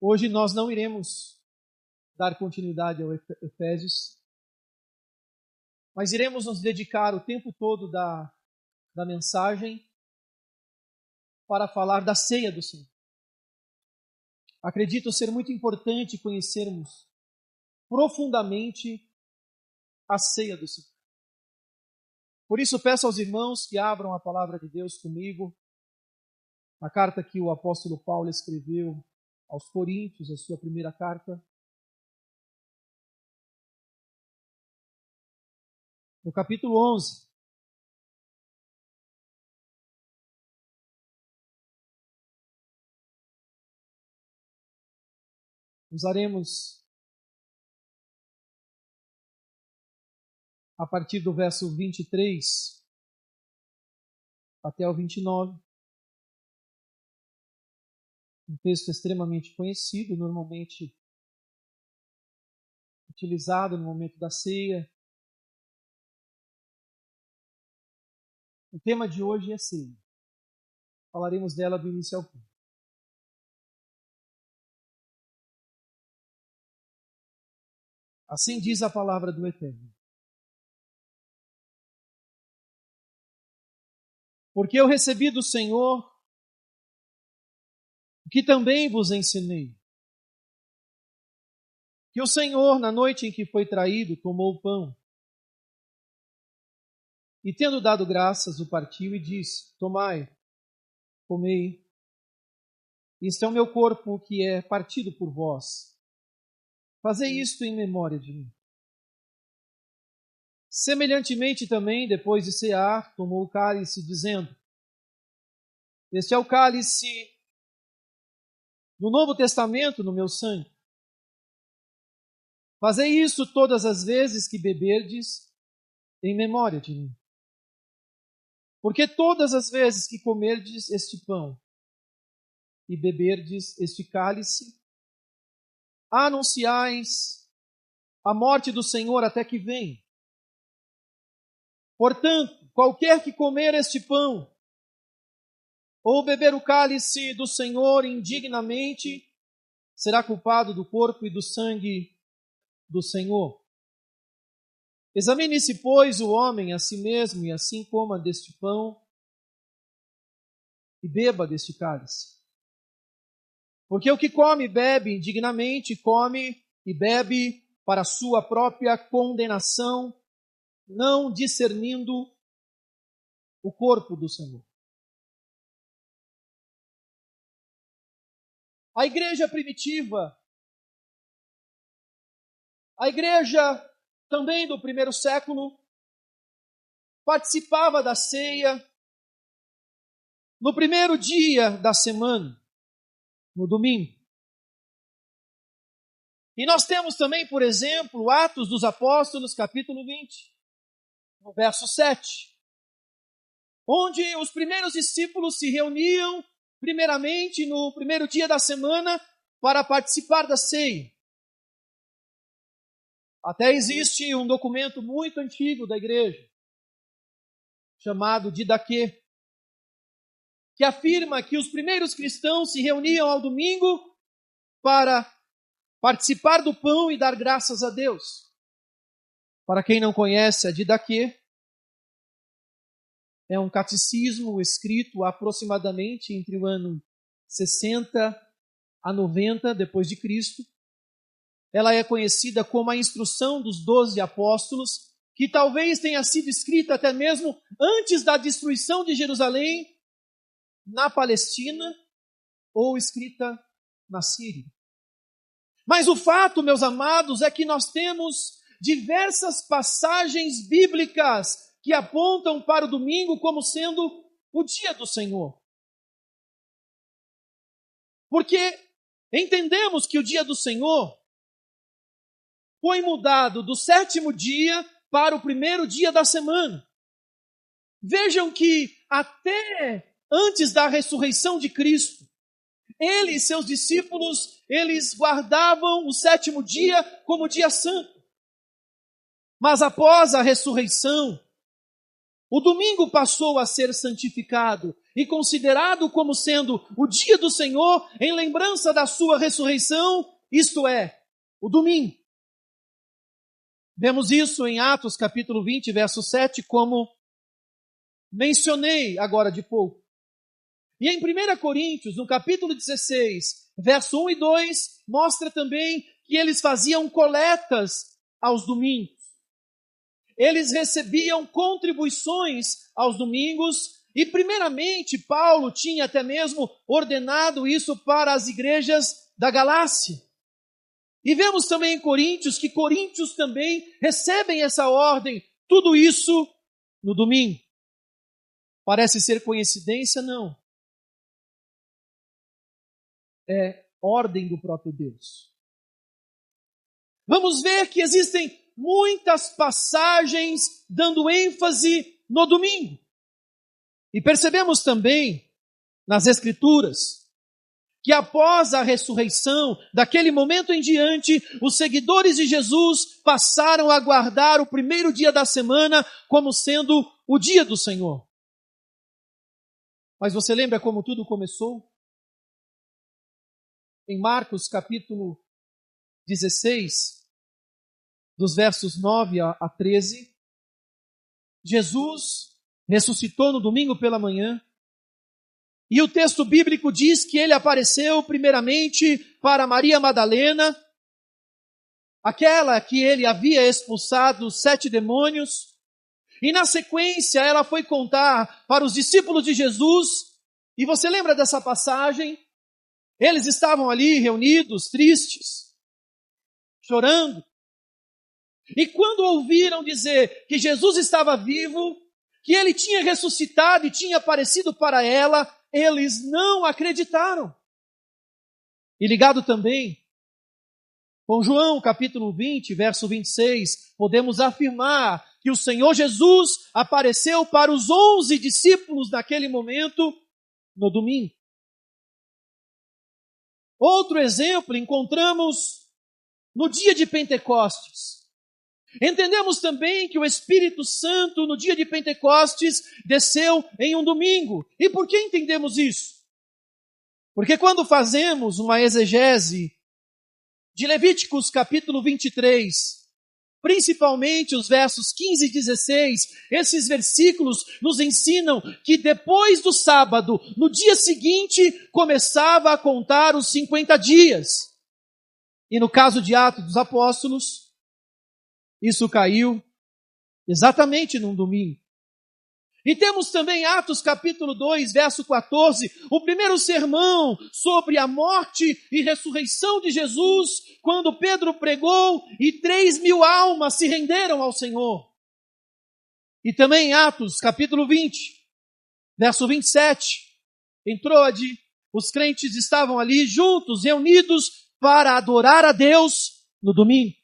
Hoje nós não iremos dar continuidade ao Efésios, mas iremos nos dedicar o tempo todo da mensagem para falar da ceia do Senhor. Acredito ser muito importante conhecermos profundamente a ceia do Senhor. Por isso peço aos irmãos que abram a palavra de Deus comigo, a carta que o apóstolo Paulo escreveu aos Coríntios, a sua primeira carta. No capítulo 11. Usaremos a partir do verso 23 até o 29. Um texto extremamente conhecido, normalmente utilizado no momento da ceia. O tema de hoje é ceia. Falaremos dela do início ao fim. Assim diz a palavra do Eterno. Porque eu recebi do Senhor o que também vos ensinei. Que o Senhor, na noite em que foi traído, tomou o pão. E tendo dado graças, o partiu e disse: Tomai, comei. Isto é o meu corpo que é partido por vós. Fazei isto em memória de mim. Semelhantemente também, depois de cear, tomou o cálice, dizendo: Este é o cálice do Novo Testamento no meu sangue. Fazei isso todas as vezes que beberdes em memória de mim. Porque todas as vezes que comerdes este pão e beberdes este cálice, anunciais a morte do Senhor até que venha. Portanto, qualquer que comer este pão ou beber o cálice do Senhor indignamente, será culpado do corpo e do sangue do Senhor. Examine-se, pois, o homem a si mesmo, e assim coma deste pão e beba deste cálice. Porque o que come e bebe indignamente, come e bebe para a sua própria condenação, não discernindo o corpo do Senhor. A igreja primitiva, a igreja também do primeiro século, participava da ceia no primeiro dia da semana, no domingo. E nós temos também, por exemplo, Atos dos Apóstolos, capítulo 20, no verso 7, onde os primeiros discípulos se reuniam, primeiramente, no primeiro dia da semana, para participar da ceia. Até existe um documento muito antigo da igreja, chamado Didaquê, que afirma que os primeiros cristãos se reuniam ao domingo para participar do pão e dar graças a Deus. Para quem não conhece, a Didaquê é um catecismo escrito aproximadamente entre o ano 60 a 90 depois de Cristo. Ela é conhecida como a Instrução dos 12 Apóstolos, que talvez tenha sido escrita até mesmo antes da destruição de Jerusalém, na Palestina, ou escrita na Síria. Mas o fato, meus amados, é que nós temos diversas passagens bíblicas que apontam para o domingo como sendo o dia do Senhor. Porque entendemos que o dia do Senhor foi mudado do 7º dia para o primeiro dia da semana. Vejam que até antes da ressurreição de Cristo, ele e seus discípulos, eles guardavam o 7º dia como dia santo. Mas após a ressurreição, o domingo passou a ser santificado e considerado como sendo o dia do Senhor em lembrança da sua ressurreição, isto é, o domingo. Vemos isso em Atos capítulo 20, verso 7, como mencionei agora de pouco. E em 1 Coríntios, no capítulo 16, verso 1 e 2, mostra também que eles faziam coletas aos domingos. Eles recebiam contribuições aos domingos e, primeiramente, Paulo tinha até mesmo ordenado isso para as igrejas da Galácia. E vemos também em Coríntios que Coríntios também recebem essa ordem, tudo isso no domingo. Parece ser coincidência? Não. É ordem do próprio Deus. Vamos ver que existem muitas passagens dando ênfase no domingo. E percebemos também nas Escrituras que após a ressurreição, daquele momento em diante, os seguidores de Jesus passaram a guardar o primeiro dia da semana como sendo o dia do Senhor. Mas você lembra como tudo começou? Em Marcos capítulo 16, dos versos 9 a 13, Jesus ressuscitou no domingo pela manhã, e o texto bíblico diz que ele apareceu primeiramente para Maria Madalena, aquela que ele havia expulsado 7 demônios, e na sequência ela foi contar para os discípulos de Jesus, e você lembra dessa passagem? Eles estavam ali reunidos, tristes, chorando, e quando ouviram dizer que Jesus estava vivo, que ele tinha ressuscitado e tinha aparecido para ela, eles não acreditaram. E ligado também com João capítulo 20, verso 26, podemos afirmar que o Senhor Jesus apareceu para os 11 discípulos naquele momento, no domingo. Outro exemplo encontramos no dia de Pentecostes. Entendemos também que o Espírito Santo, no dia de Pentecostes, desceu em um domingo. E por que entendemos isso? Porque quando fazemos uma exegese de Levíticos capítulo 23, principalmente os versos 15 e 16, esses versículos nos ensinam que depois do sábado, no dia seguinte, começava a contar os 50 dias. E no caso de Atos dos Apóstolos, isso caiu exatamente num domingo. E temos também Atos capítulo 2, verso 14, o primeiro sermão sobre a morte e ressurreição de Jesus, quando Pedro pregou e 3.000 almas se renderam ao Senhor. E também Atos capítulo 20, verso 27, em Troade, os crentes estavam ali juntos, reunidos para adorar a Deus no domingo.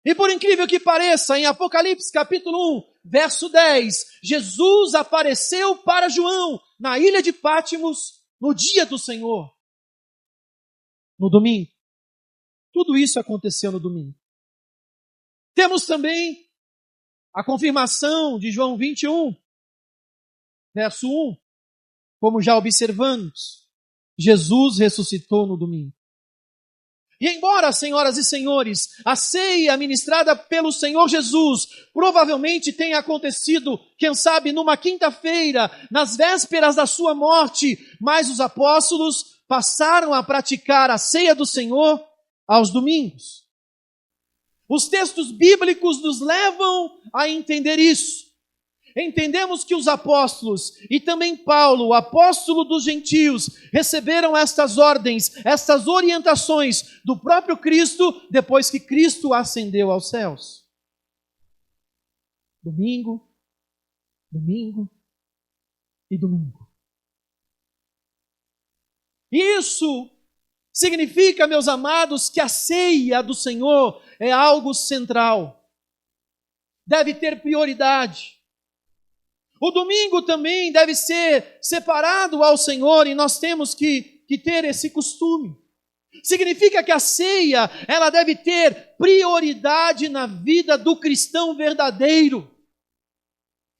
E por incrível que pareça, em Apocalipse capítulo 1, verso 10, Jesus apareceu para João na ilha de Pátimos no dia do Senhor, no domingo. Tudo isso aconteceu no domingo. Temos também a confirmação de João 21, verso 1, como já observamos, Jesus ressuscitou no domingo. E embora, senhoras e senhores, a ceia ministrada pelo Senhor Jesus provavelmente tenha acontecido, quem sabe, numa quinta-feira, nas vésperas da sua morte, mas os apóstolos passaram a praticar a ceia do Senhor aos domingos. Os textos bíblicos nos levam a entender isso. Entendemos que os apóstolos e também Paulo, o apóstolo dos gentios, receberam estas ordens, estas orientações do próprio Cristo depois que Cristo ascendeu aos céus. Domingo, domingo e domingo. Isso significa, meus amados, que a ceia do Senhor é algo central. Deve ter prioridade. O domingo também deve ser separado ao Senhor e nós temos que ter esse costume. Significa que a ceia, ela deve ter prioridade na vida do cristão verdadeiro.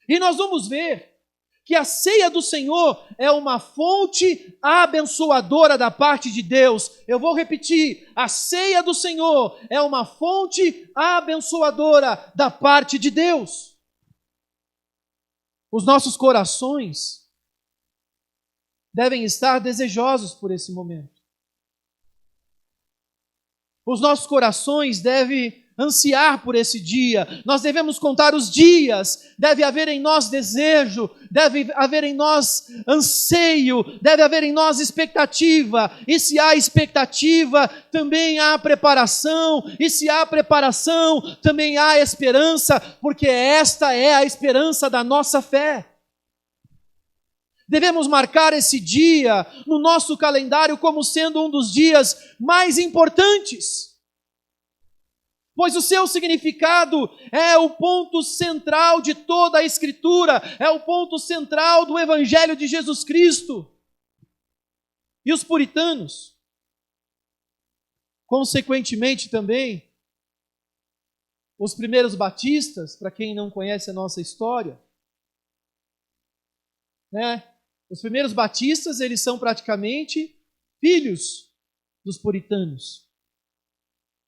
E nós vamos ver que a ceia do Senhor é uma fonte abençoadora da parte de Deus. Eu vou repetir, a ceia do Senhor é uma fonte abençoadora da parte de Deus. Os nossos corações devem estar desejosos por esse momento. Os nossos corações devem ansiar por esse dia. Nós devemos contar os dias. Deve haver em nós desejo, deve haver em nós anseio, deve haver em nós expectativa. E se há expectativa, também há preparação. E se há preparação, também há esperança, porque esta é a esperança da nossa fé. Devemos marcar esse dia no nosso calendário como sendo um dos dias mais importantes, pois o seu significado é o ponto central de toda a Escritura, é o ponto central do Evangelho de Jesus Cristo. E os puritanos, consequentemente também, os primeiros batistas, para quem não conhece a nossa história, os primeiros batistas, eles são praticamente filhos dos puritanos,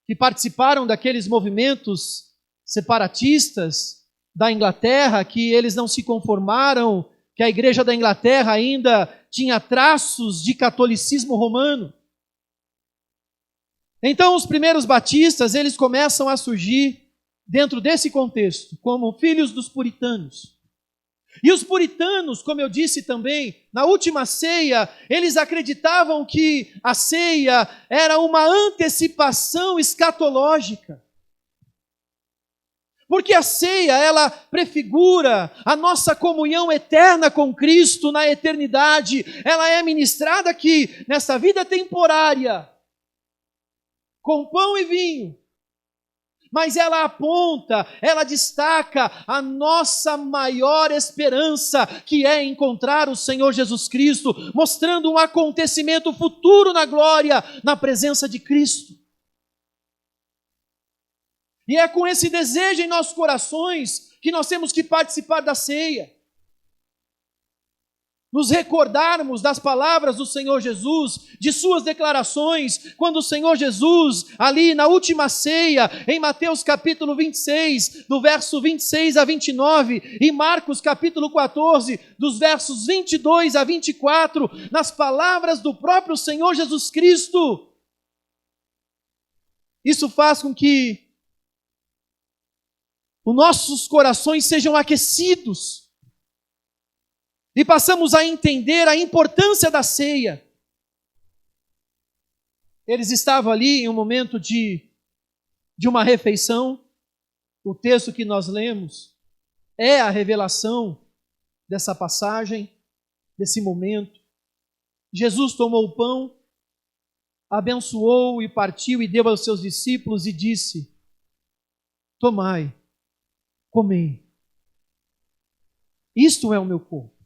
que participaram daqueles movimentos separatistas da Inglaterra, que eles não se conformaram, que a igreja da Inglaterra ainda tinha traços de catolicismo romano. Então os primeiros batistas, eles começam a surgir dentro desse contexto, como filhos dos puritanos. E os puritanos, como eu disse também, na última ceia, eles acreditavam que a ceia era uma antecipação escatológica. Porque a ceia, ela prefigura a nossa comunhão eterna com Cristo na eternidade. Ela é ministrada aqui, nessa vida temporária, com pão e vinho. Mas ela aponta, ela destaca a nossa maior esperança, que é encontrar o Senhor Jesus Cristo, mostrando um acontecimento futuro na glória, na presença de Cristo. E é com esse desejo em nossos corações que nós temos que participar da ceia. Nos recordarmos das palavras do Senhor Jesus, de suas declarações, quando o Senhor Jesus, ali na última ceia, em Mateus capítulo 26, do verso 26 a 29, e Marcos capítulo 14, dos versos 22 a 24, nas palavras do próprio Senhor Jesus Cristo. Isso faz com que os nossos corações sejam aquecidos, e passamos a entender a importância da ceia. Eles estavam ali em um momento de uma refeição. O texto que nós lemos é a revelação dessa passagem, desse momento. Jesus tomou o pão, abençoou e partiu e deu aos seus discípulos e disse: tomai, comei. Isto é o meu corpo.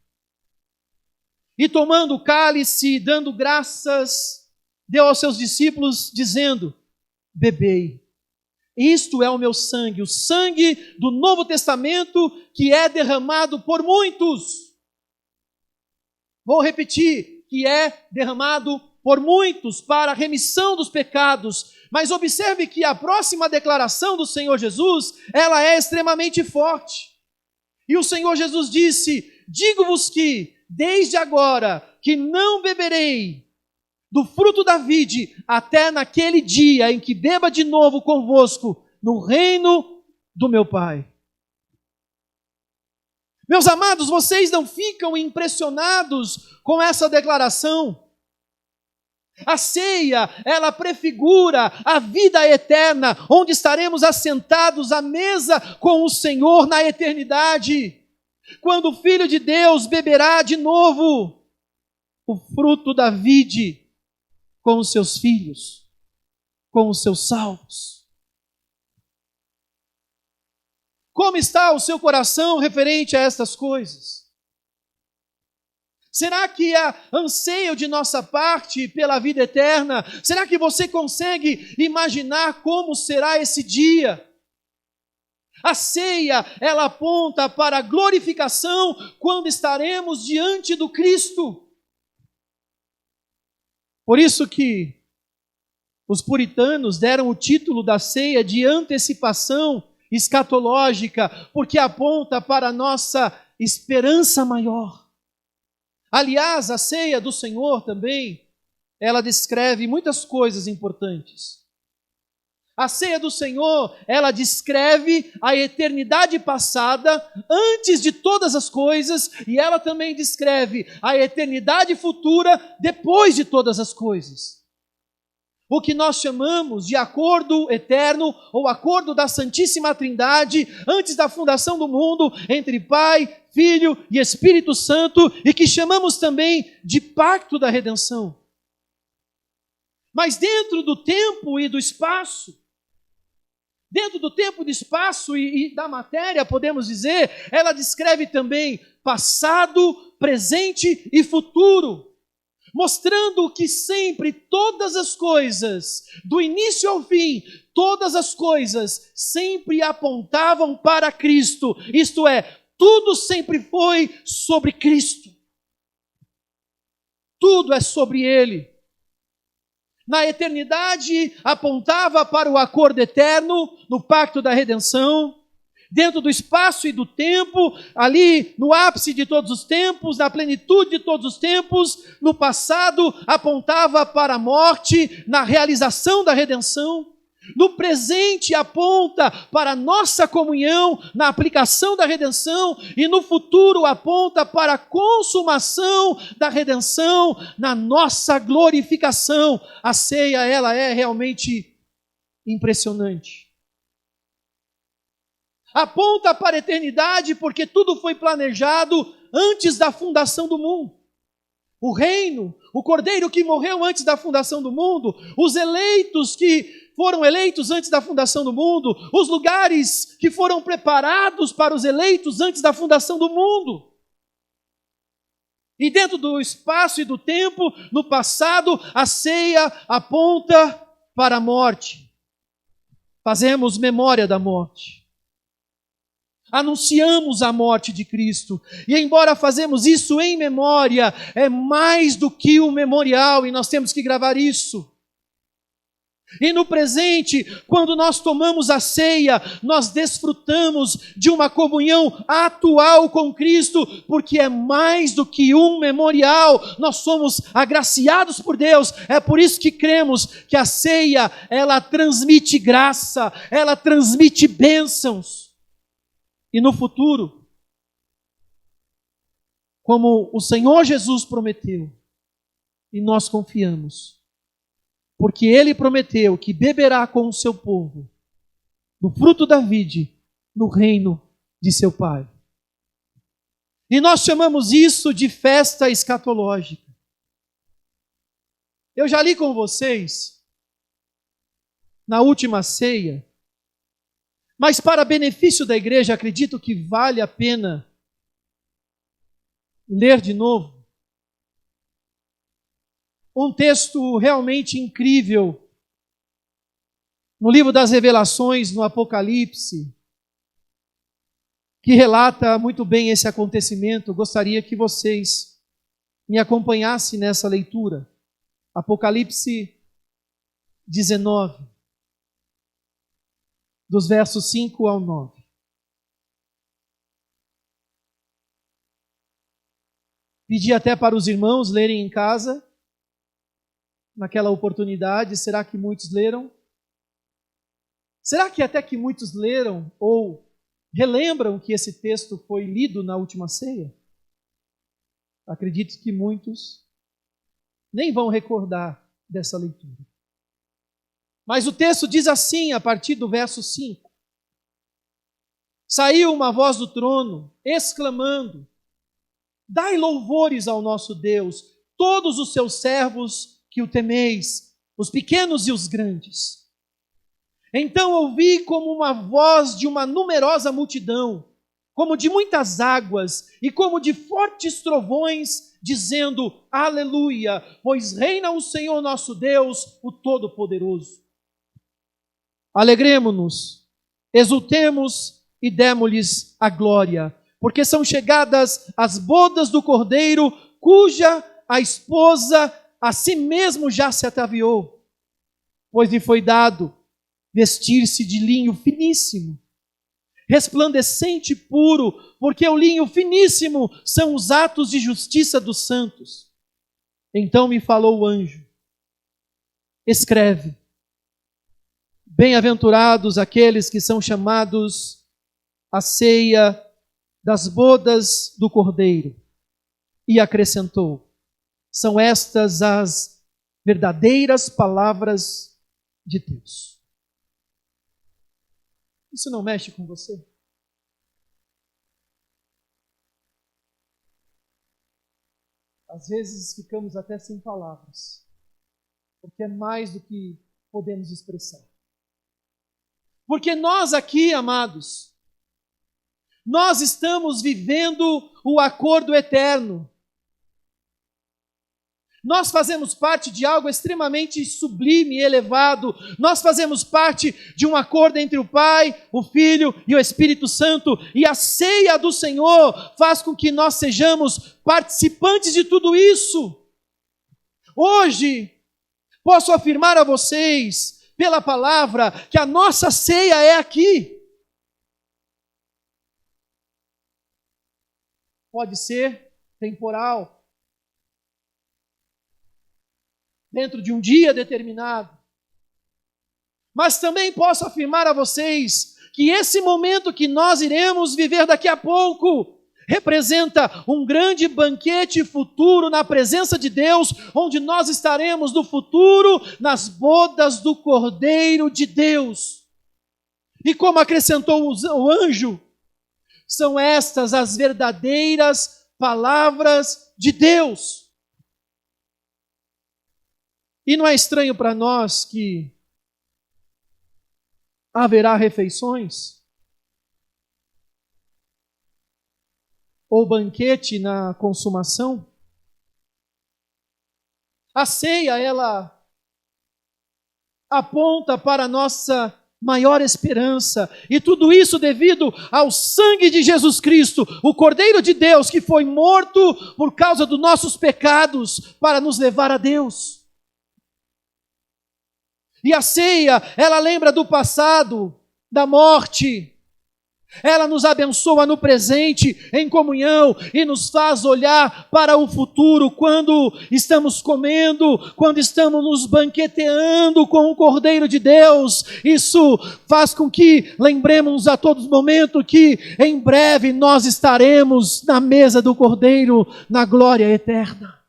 E tomando o cálice, dando graças, deu aos seus discípulos, dizendo: bebei. Isto é o meu sangue, o sangue do Novo Testamento, que é derramado por muitos. Vou repetir, que é derramado por muitos para a remissão dos pecados. Mas observe que a próxima declaração do Senhor Jesus, ela é extremamente forte. E o Senhor Jesus disse: digo-vos que, desde agora, que não beberei do fruto da vide, até naquele dia em que beba de novo convosco no reino do meu Pai. Meus amados, vocês não ficam impressionados com essa declaração? A ceia, ela prefigura a vida eterna, onde estaremos assentados à mesa com o Senhor na eternidade, quando o Filho de Deus beberá de novo o fruto da vide com os seus filhos, com os seus salvos. Como está o seu coração referente a estas coisas? Será que há anseio de nossa parte pela vida eterna? Será que você consegue imaginar como será esse dia? A ceia, ela aponta para a glorificação quando estaremos diante do Cristo. Por isso que os puritanos deram o título da ceia de antecipação escatológica, porque aponta para a nossa esperança maior. Aliás, a ceia do Senhor também, ela descreve muitas coisas importantes. A ceia do Senhor, ela descreve a eternidade passada antes de todas as coisas, e ela também descreve a eternidade futura depois de todas as coisas. O que nós chamamos de acordo eterno, ou acordo da Santíssima Trindade, antes da fundação do mundo, entre Pai, Filho e Espírito Santo, e que chamamos também de pacto da redenção. Mas dentro do tempo e do espaço, e da matéria, podemos dizer, ela descreve também passado, presente e futuro, mostrando que sempre todas as coisas, do início ao fim, todas as coisas sempre apontavam para Cristo. Isto é, tudo sempre foi sobre Cristo. Tudo é sobre Ele. Na eternidade apontava para o acordo eterno, no pacto da redenção. Dentro do espaço e do tempo, ali no ápice de todos os tempos, na plenitude de todos os tempos, no passado apontava para a morte, na realização da redenção. No presente aponta para a nossa comunhão, na aplicação da redenção, e no futuro aponta para a consumação da redenção, na nossa glorificação. A ceia, ela é realmente impressionante. Aponta para a eternidade, porque tudo foi planejado antes da fundação do mundo. O reino, o Cordeiro que morreu antes da fundação do mundo, os eleitos que foram eleitos antes da fundação do mundo, os lugares que foram preparados para os eleitos antes da fundação do mundo. E dentro do espaço e do tempo, no passado, a ceia aponta para a morte. Fazemos memória da morte. Anunciamos a morte de Cristo. E embora fazemos isso em memória, é mais do que um memorial, e nós temos que gravar isso. E no presente, quando nós tomamos a ceia, nós desfrutamos de uma comunhão atual com Cristo, porque é mais do que um memorial. Nós somos agraciados por Deus. É por isso que cremos que a ceia, ela transmite graça, ela transmite bênçãos. E no futuro, como o Senhor Jesus prometeu, e nós confiamos, porque Ele prometeu que beberá com o seu povo do fruto da vide no reino de seu Pai. E nós chamamos isso de festa escatológica. Eu já li com vocês, na última ceia, mas para benefício da igreja, acredito que vale a pena ler de novo um texto realmente incrível no livro das Revelações, no Apocalipse, que relata muito bem esse acontecimento. Gostaria que vocês me acompanhassem nessa leitura. Apocalipse 19. Dos versos 5 ao 9. Pedi até para os irmãos lerem em casa, naquela oportunidade. Será que muitos leram? Será que até que muitos leram ou relembram que esse texto foi lido na última ceia? Acredito que muitos nem vão recordar dessa leitura. Mas o texto diz assim, a partir do verso 5. Saiu uma voz do trono, exclamando: dai louvores ao nosso Deus, todos os seus servos que o temeis, os pequenos e os grandes. Então ouvi como uma voz de uma numerosa multidão, como de muitas águas e como de fortes trovões, dizendo: aleluia, pois reina o Senhor nosso Deus, o Todo-Poderoso. Alegremo-nos, exultemos e demos-lhes a glória, porque são chegadas as bodas do Cordeiro, cuja a esposa a si mesmo já se ataviou, pois lhe foi dado vestir-se de linho finíssimo, resplandecente e puro, porque o linho finíssimo são os atos de justiça dos santos. Então me falou o anjo: escreve, bem-aventurados aqueles que são chamados à ceia das bodas do Cordeiro. E acrescentou: são estas as verdadeiras palavras de Deus. Isso não mexe com você? Às vezes ficamos até sem palavras, porque é mais do que podemos expressar. Porque nós aqui, amados, nós estamos vivendo o acordo eterno. Nós fazemos parte de algo extremamente sublime e elevado. Nós fazemos parte de um acordo entre o Pai, o Filho e o Espírito Santo. E a ceia do Senhor faz com que nós sejamos participantes de tudo isso. Hoje, posso afirmar a vocês, pela palavra, que a nossa ceia é aqui. Pode ser temporal, dentro de um dia determinado. Mas também posso afirmar a vocês que esse momento que nós iremos viver daqui a pouco representa um grande banquete futuro na presença de Deus, onde nós estaremos no futuro nas bodas do Cordeiro de Deus. E como acrescentou o anjo, são estas as verdadeiras palavras de Deus. E não é estranho para nós que haverá refeições ou banquete na consumação? A ceia, ela aponta para a nossa maior esperança, e tudo isso devido ao sangue de Jesus Cristo, o Cordeiro de Deus que foi morto por causa dos nossos pecados para nos levar a Deus. E a ceia, ela lembra do passado, da morte. Ela nos abençoa no presente, em comunhão, e nos faz olhar para o futuro, quando estamos comendo, quando estamos nos banqueteando com o Cordeiro de Deus. Isso faz com que lembremos a todo momento que em breve nós estaremos na mesa do Cordeiro, na glória eterna.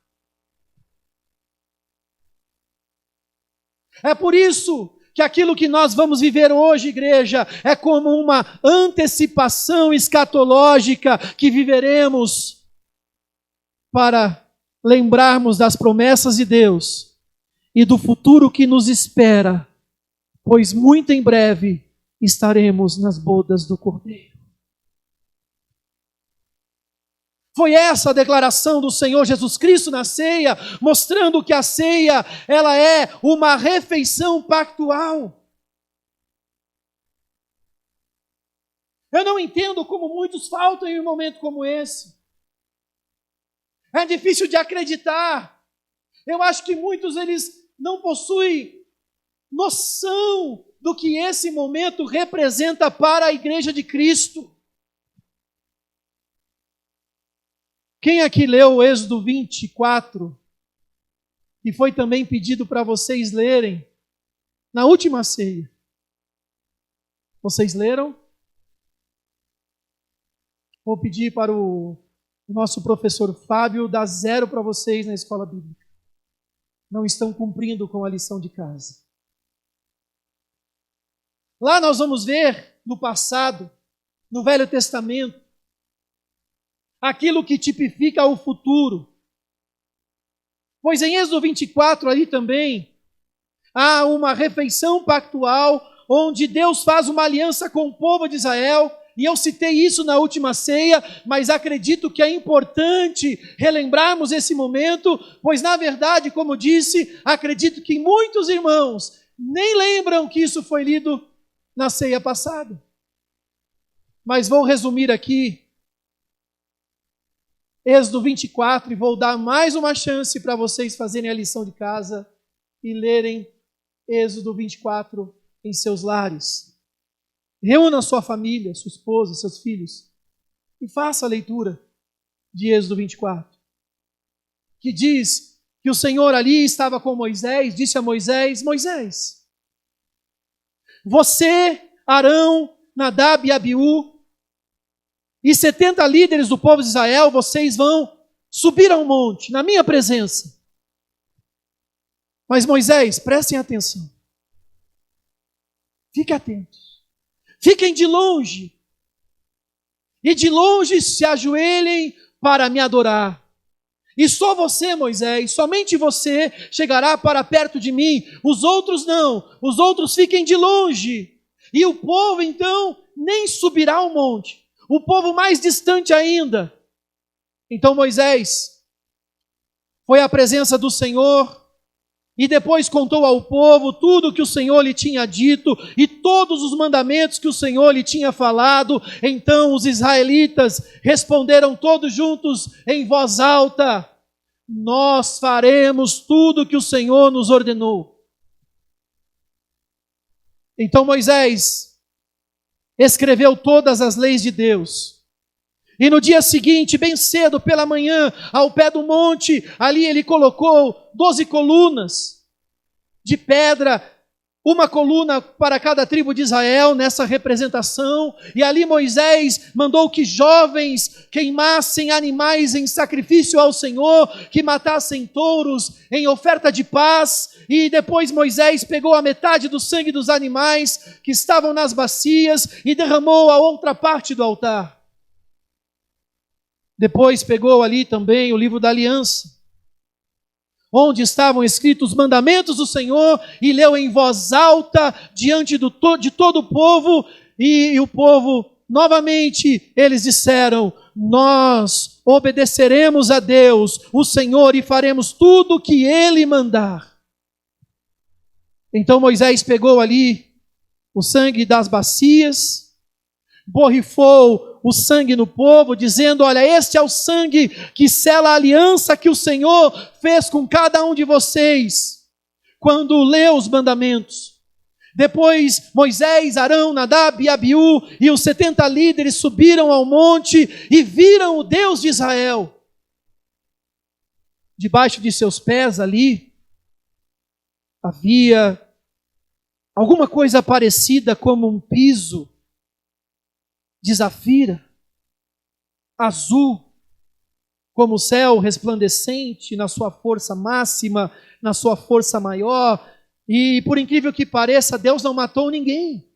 É por isso que aquilo que nós vamos viver hoje, igreja, é como uma antecipação escatológica que viveremos para lembrarmos das promessas de Deus e do futuro que nos espera, pois muito em breve estaremos nas bodas do Cordeiro. Foi essa a declaração do Senhor Jesus Cristo na ceia, mostrando que a ceia, ela é uma refeição pactual. Eu não entendo como muitos faltam em um momento como esse. É difícil de acreditar. Eu acho que muitos eles não possuem noção do que esse momento representa para a igreja de Cristo. Quem aqui leu o Êxodo 24, e foi também pedido para vocês lerem na última ceia? Vocês leram? Vou pedir para o nosso professor Fábio dar 0 para vocês na escola bíblica. Não estão cumprindo com a lição de casa. Lá nós vamos ver no passado, no Velho Testamento, aquilo que tipifica o futuro. Pois em Êxodo 24, ali também, há uma refeição pactual, onde Deus faz uma aliança com o povo de Israel, e eu citei isso na última ceia, mas acredito que é importante relembrarmos esse momento, pois na verdade, como disse, acredito que muitos irmãos nem lembram que isso foi lido na ceia passada. mas vou resumir aqui Êxodo 24 e vou dar mais uma chance para vocês fazerem a lição de casa e lerem Êxodo 24 em seus lares. Reúna sua família, sua esposa, seus filhos e faça a leitura de Êxodo 24, que diz que o Senhor ali estava com Moisés, disse a Moisés: Moisés, você, Arão, Nadab e Abiú e 70 líderes do povo de Israel, vocês vão subir ao monte, na minha presença. Mas Moisés, prestem atenção. Fiquem atentos. Fiquem de longe. E de longe se ajoelhem para me adorar. E só você, Moisés, somente você chegará para perto de mim. Os outros não. Os outros fiquem de longe. E o povo, então, nem subirá ao monte. O povo mais distante ainda. Então Moisés foi à presença do Senhor e depois contou ao povo tudo o que o Senhor lhe tinha dito e todos os mandamentos que o Senhor lhe tinha falado. Então os israelitas responderam todos juntos em voz alta: nós faremos tudo o que o Senhor nos ordenou. Então Moisés escreveu todas as leis de Deus. E no dia seguinte, bem cedo, pela manhã, ao pé do monte, ali ele colocou 12 colunas de pedra, uma coluna para cada tribo de Israel nessa representação. E ali Moisés mandou que jovens queimassem animais em sacrifício ao Senhor, que matassem touros em oferta de paz. E depois Moisés pegou a metade do sangue dos animais que estavam nas bacias e derramou a outra parte do altar. Depois pegou ali também o livro da aliança, onde estavam escritos os mandamentos do Senhor, e leu em voz alta diante de todo o povo, e o povo, novamente, eles disseram: nós obedeceremos a Deus, o Senhor, e faremos tudo o que Ele mandar. Então Moisés pegou ali o sangue das bacias, borrifou o sangue no povo, dizendo: olha, este é o sangue que sela a aliança que o Senhor fez com cada um de vocês, quando leu os mandamentos. Depois Moisés, Arão, Nadab e Abiú e os 70 líderes subiram ao monte e viram o Deus de Israel. Debaixo de seus pés ali havia alguma coisa parecida como um piso de zafira, azul, como o céu resplandecente na sua força máxima, na sua força maior. E por incrível que pareça, Deus não matou ninguém.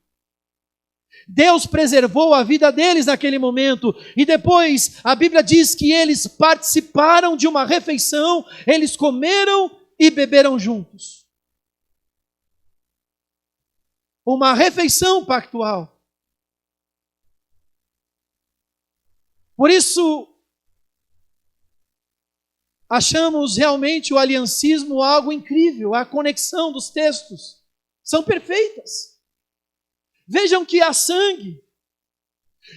Deus preservou a vida deles naquele momento. E depois a Bíblia diz que eles participaram de uma refeição, eles comeram e beberam juntos. Uma refeição pactual. Por isso, achamos realmente o aliancismo algo incrível. A conexão dos textos são perfeitas. Vejam que há sangue.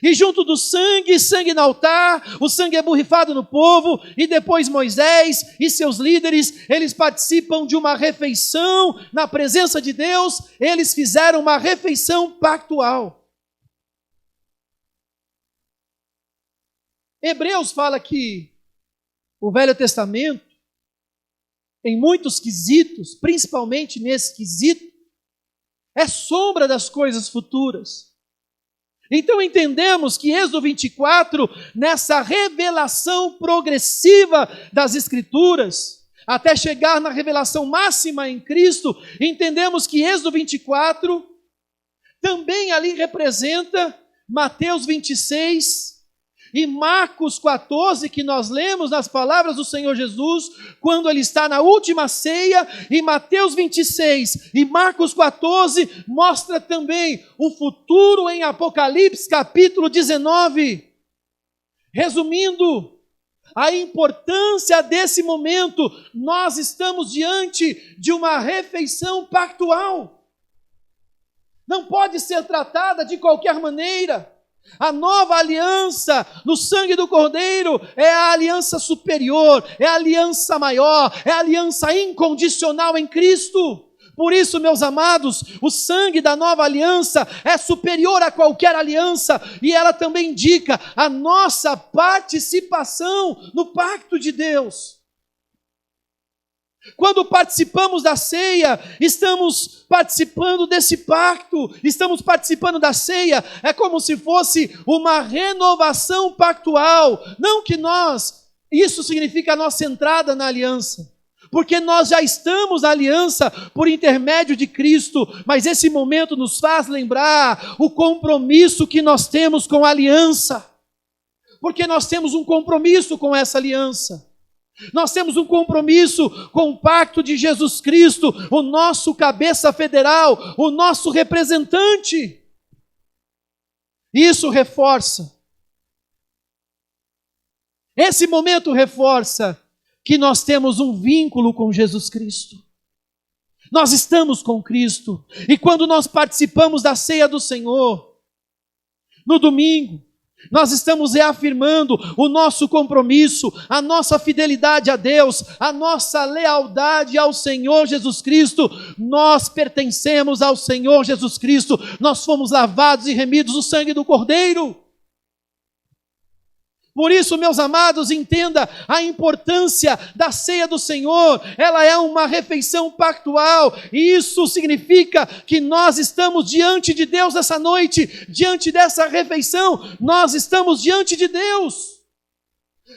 E junto do sangue, sangue no altar, o sangue é borrifado no povo, e depois Moisés e seus líderes, eles participam de uma refeição na presença de Deus. Eles fizeram uma refeição pactual. Hebreus fala que o Velho Testamento, em muitos quesitos, principalmente nesse quesito, é sombra das coisas futuras. Então entendemos que Êxodo 24, nessa revelação progressiva das Escrituras, até chegar na revelação máxima em Cristo, entendemos que Êxodo 24 também ali representa Mateus 26 e Marcos 14, que nós lemos nas palavras do Senhor Jesus, quando Ele está na última ceia, e Mateus 26 e Marcos 14 mostra também o futuro em Apocalipse capítulo 19. Resumindo, a importância desse momento, nós estamos diante de uma refeição pactual. Não pode ser tratada de qualquer maneira. A nova aliança no sangue do Cordeiro é a aliança superior, é a aliança maior, é a aliança incondicional em Cristo. Por isso, meus amados, o sangue da nova aliança é superior a qualquer aliança, e ela também indica a nossa participação no pacto de Deus. Quando participamos da ceia, estamos participando desse pacto, estamos participando da ceia, é como se fosse uma renovação pactual, não que isso significa a nossa entrada na aliança, porque nós já estamos na aliança por intermédio de Cristo, mas esse momento nos faz lembrar o compromisso que nós temos com a aliança, porque nós temos um compromisso com essa aliança, nós temos um compromisso com o pacto de Jesus Cristo, o nosso cabeça federal, o nosso representante. Isso reforça, esse momento reforça que nós temos um vínculo com Jesus Cristo. Nós estamos com Cristo. E quando nós participamos da ceia do Senhor, no domingo, nós estamos reafirmando o nosso compromisso, a nossa fidelidade a Deus, a nossa lealdade ao Senhor Jesus Cristo. Nós pertencemos ao Senhor Jesus Cristo. Nós fomos lavados e remidos no sangue do Cordeiro. Por isso, meus amados, entenda a importância da ceia do Senhor. Ela é uma refeição pactual, e isso significa que nós estamos diante de Deus essa noite, diante dessa refeição, nós estamos diante de Deus.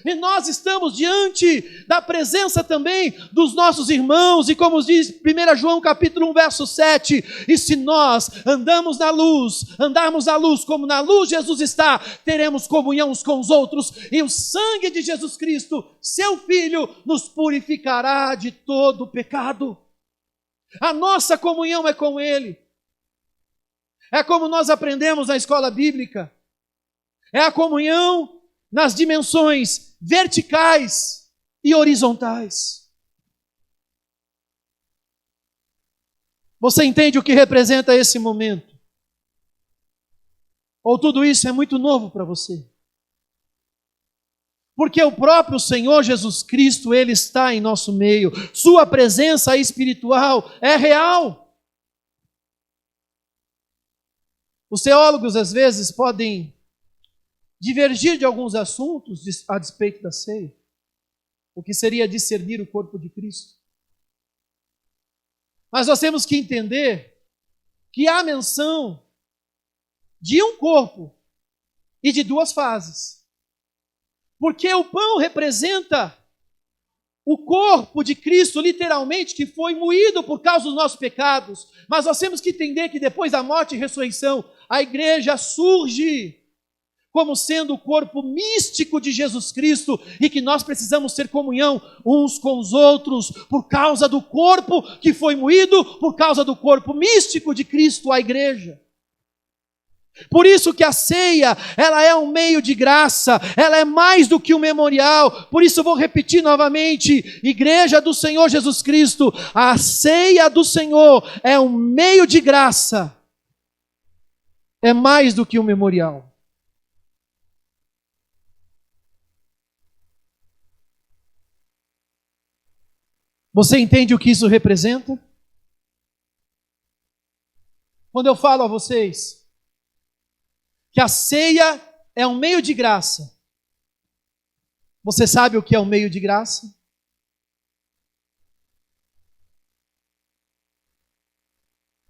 E nós estamos diante da presença também dos nossos irmãos, e como diz 1 João capítulo 1, verso 7, e se nós andarmos na luz como na luz Jesus está, teremos comunhão uns com os outros, e o sangue de Jesus Cristo, seu Filho, nos purificará de todo pecado. A nossa comunhão é com Ele. É como nós aprendemos na escola bíblica. É a comunhão nas dimensões verticais e horizontais. Você entende o que representa esse momento? Ou tudo isso é muito novo para você? Porque o próprio Senhor Jesus Cristo, Ele está em nosso meio. Sua presença espiritual é real. Os teólogos às vezes podem divergir de alguns assuntos a despeito da ceia, o que seria discernir o corpo de Cristo. Mas nós temos que entender que há menção de um corpo e de duas fases. Porque o pão representa o corpo de Cristo, literalmente, que foi moído por causa dos nossos pecados. Mas nós temos que entender que depois da morte e ressurreição, a igreja surge como sendo o corpo místico de Jesus Cristo, e que nós precisamos ter comunhão uns com os outros, por causa do corpo que foi moído, por causa do corpo místico de Cristo, a igreja. Por isso que a ceia, ela é um meio de graça, ela é mais do que um memorial. Por isso eu vou repetir novamente, igreja do Senhor Jesus Cristo, a ceia do Senhor é um meio de graça, é mais do que um memorial. Você entende o que isso representa? Quando eu falo a vocês que a ceia é um meio de graça, você sabe o que é um meio de graça?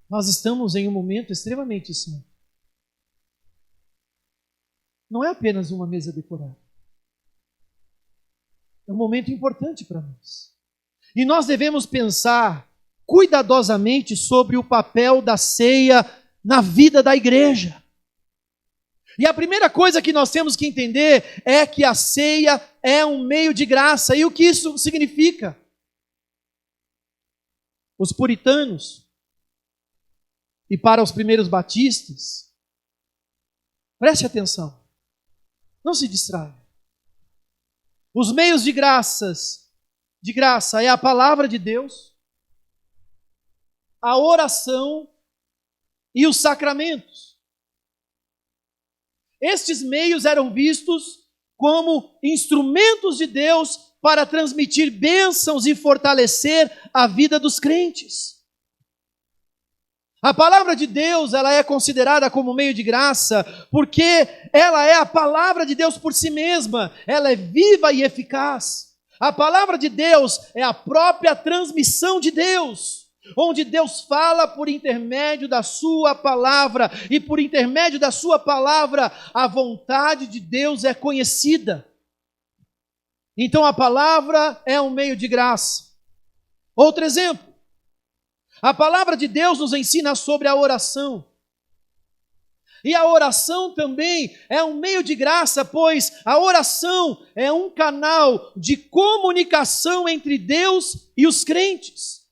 Nós estamos em um momento extremamente santo. Não é apenas uma mesa decorada. É um momento importante para nós. E nós devemos pensar cuidadosamente sobre o papel da ceia na vida da igreja. E a primeira coisa que nós temos que entender é que a ceia é um meio de graça. E o que isso significa? Os puritanos, e para os primeiros batistas, preste atenção, não se distraia. Os meios de graça é a palavra de Deus, a oração e os sacramentos. estes meios eram vistos como instrumentos de Deus para transmitir bênçãos e fortalecer a vida dos crentes. A palavra de Deus, ela é considerada como meio de graça, porque ela é a palavra de Deus por si mesma, ela é viva e eficaz. A palavra de Deus é a própria transmissão de Deus, onde Deus fala por intermédio da sua palavra, e por intermédio da sua palavra, a vontade de Deus é conhecida. Então a palavra é um meio de graça. Outro exemplo, a palavra de Deus nos ensina sobre a oração. E a oração também é um meio de graça, pois a oração é um canal de comunicação entre Deus e os crentes.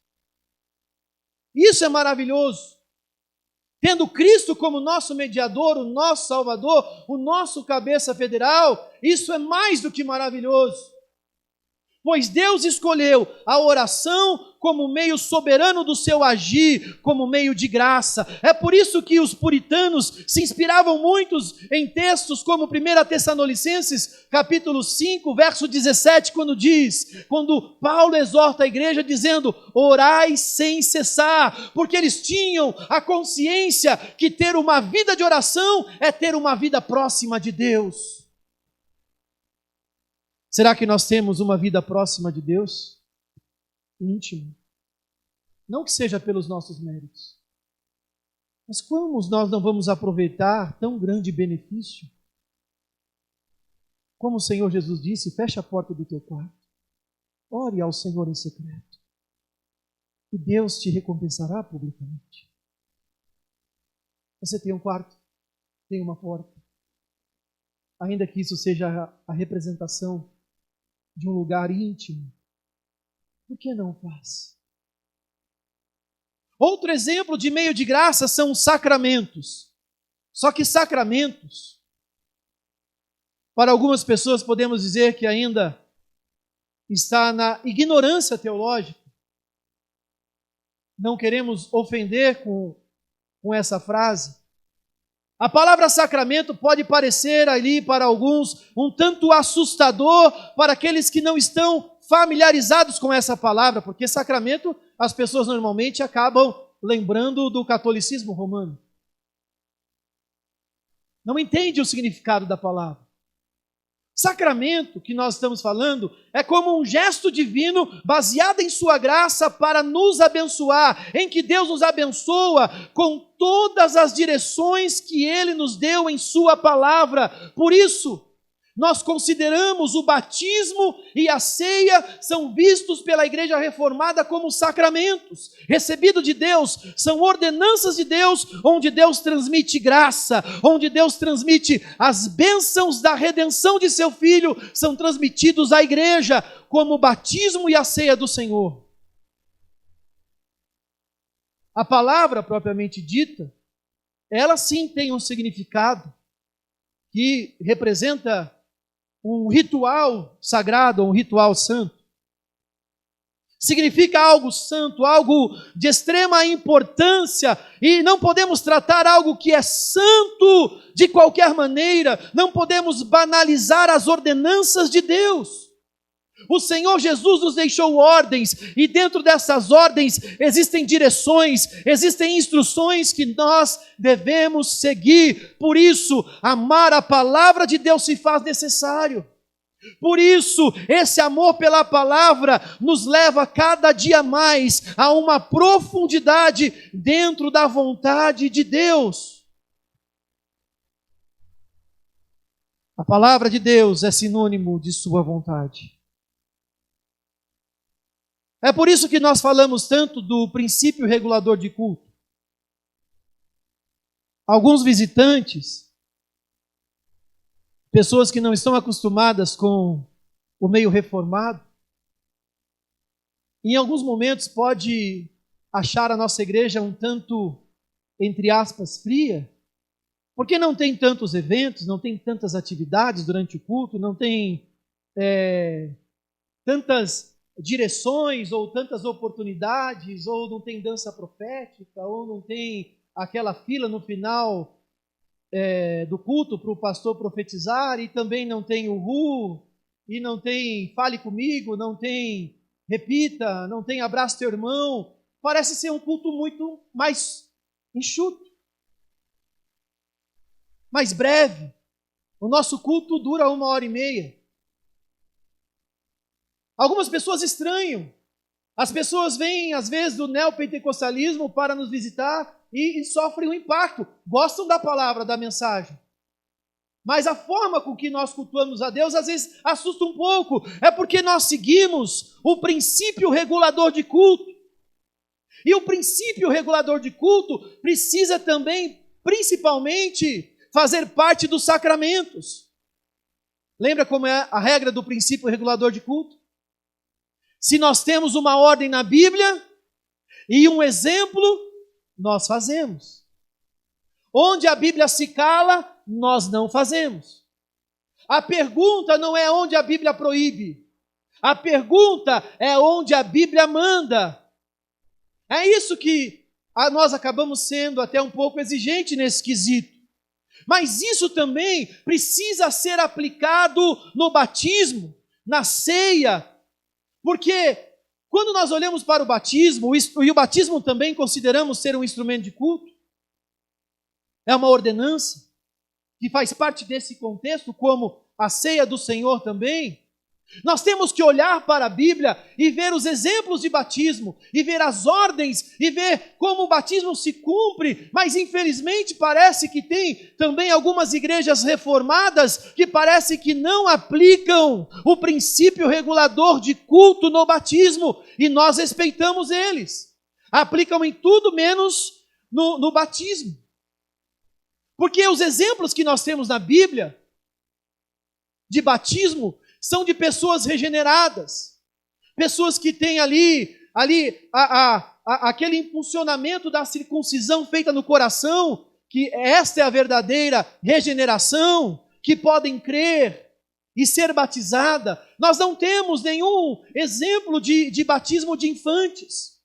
Isso é maravilhoso. Tendo Cristo como nosso mediador, o nosso Salvador, o nosso cabeça federal, isso é mais do que maravilhoso. Pois Deus escolheu a oração como meio soberano do seu agir, como meio de graça. É por isso que os puritanos se inspiravam muitos em textos como 1 Tessalonicenses, capítulo 5, verso 17, quando Paulo exorta a igreja dizendo: orai sem cessar, porque eles tinham a consciência que ter uma vida de oração é ter uma vida próxima de Deus. Será que nós temos uma vida próxima de Deus? Íntima. Não que seja pelos nossos méritos. Mas como nós não vamos aproveitar tão grande benefício? Como o Senhor Jesus disse, fecha a porta do teu quarto. Ore ao Senhor em secreto. E Deus te recompensará publicamente. Você tem um quarto, tem uma porta. Ainda que isso seja a representação de um lugar íntimo, por que não faz? Outro exemplo de meio de graça são os sacramentos. Só que sacramentos, para algumas pessoas podemos dizer que ainda está na ignorância teológica. Não queremos ofender com essa frase. A palavra sacramento pode parecer ali para alguns um tanto assustador para aqueles que não estão familiarizados com essa palavra, porque sacramento as pessoas normalmente acabam lembrando do catolicismo romano. Não entende o significado da palavra. Sacramento, que nós estamos falando, é como um gesto divino baseado em sua graça para nos abençoar, em que Deus nos abençoa com todas as direções que Ele nos deu em sua palavra. Por isso, nós consideramos o batismo e a ceia são vistos pela Igreja Reformada como sacramentos, recebidos de Deus, são ordenanças de Deus, onde Deus transmite graça, onde Deus transmite as bênçãos da redenção de seu Filho, são transmitidos à Igreja como o batismo e a ceia do Senhor. A palavra propriamente dita, ela sim tem um significado que representa um ritual sagrado, um ritual santo. Significa algo santo, algo de extrema importância, e não podemos tratar algo que é santo de qualquer maneira, não podemos banalizar as ordenanças de Deus. O Senhor Jesus nos deixou ordens, e dentro dessas ordens existem direções, existem instruções que nós devemos seguir. Por isso, amar a palavra de Deus se faz necessário. Por isso, esse amor pela palavra nos leva cada dia mais a uma profundidade dentro da vontade de Deus. A palavra de Deus é sinônimo de sua vontade. É por isso que nós falamos tanto do princípio regulador de culto. Alguns visitantes, pessoas que não estão acostumadas com o meio reformado, em alguns momentos pode achar a nossa igreja um tanto, entre aspas, fria, porque não tem tantos eventos, não tem tantas atividades durante o culto, não tem tantas direções ou tantas oportunidades, ou não tem dança profética, ou não tem aquela fila no final do culto para o pastor profetizar, e também não tem o e não tem fale comigo, não tem repita, não tem abraço teu irmão. Parece ser um culto muito mais enxuto, mais breve. O nosso culto dura 1h30. Algumas pessoas estranham. As pessoas vêm, às vezes, do neopentecostalismo para nos visitar e sofrem um impacto. Gostam da palavra, da mensagem. Mas a forma com que nós cultuamos a Deus, às vezes, assusta um pouco. É porque nós seguimos o princípio regulador de culto. E o princípio regulador de culto precisa também, principalmente, fazer parte dos sacramentos. Lembra como é a regra do princípio regulador de culto? Se nós temos uma ordem na Bíblia e um exemplo, nós fazemos. Onde a Bíblia se cala, nós não fazemos. A pergunta não é onde a Bíblia proíbe. A pergunta é onde a Bíblia manda. É isso que nós acabamos sendo até um pouco exigente nesse quesito. Mas isso também precisa ser aplicado no batismo, na ceia. Porque quando nós olhamos para o batismo, e o batismo também consideramos ser um instrumento de culto, é uma ordenança que faz parte desse contexto, como a ceia do Senhor também. Nós temos que olhar para a Bíblia e ver os exemplos de batismo, e ver as ordens, e ver como o batismo se cumpre, mas infelizmente parece que tem também algumas igrejas reformadas que parece que não aplicam o princípio regulador de culto no batismo, e nós respeitamos eles. Aplicam em tudo menos no batismo. Porque os exemplos que nós temos na Bíblia de batismo são de pessoas regeneradas, pessoas que têm ali aquele impulsionamento da circuncisão feita no coração, que esta é a verdadeira regeneração, que podem crer e ser batizada. Nós não temos nenhum exemplo de batismo de infantes.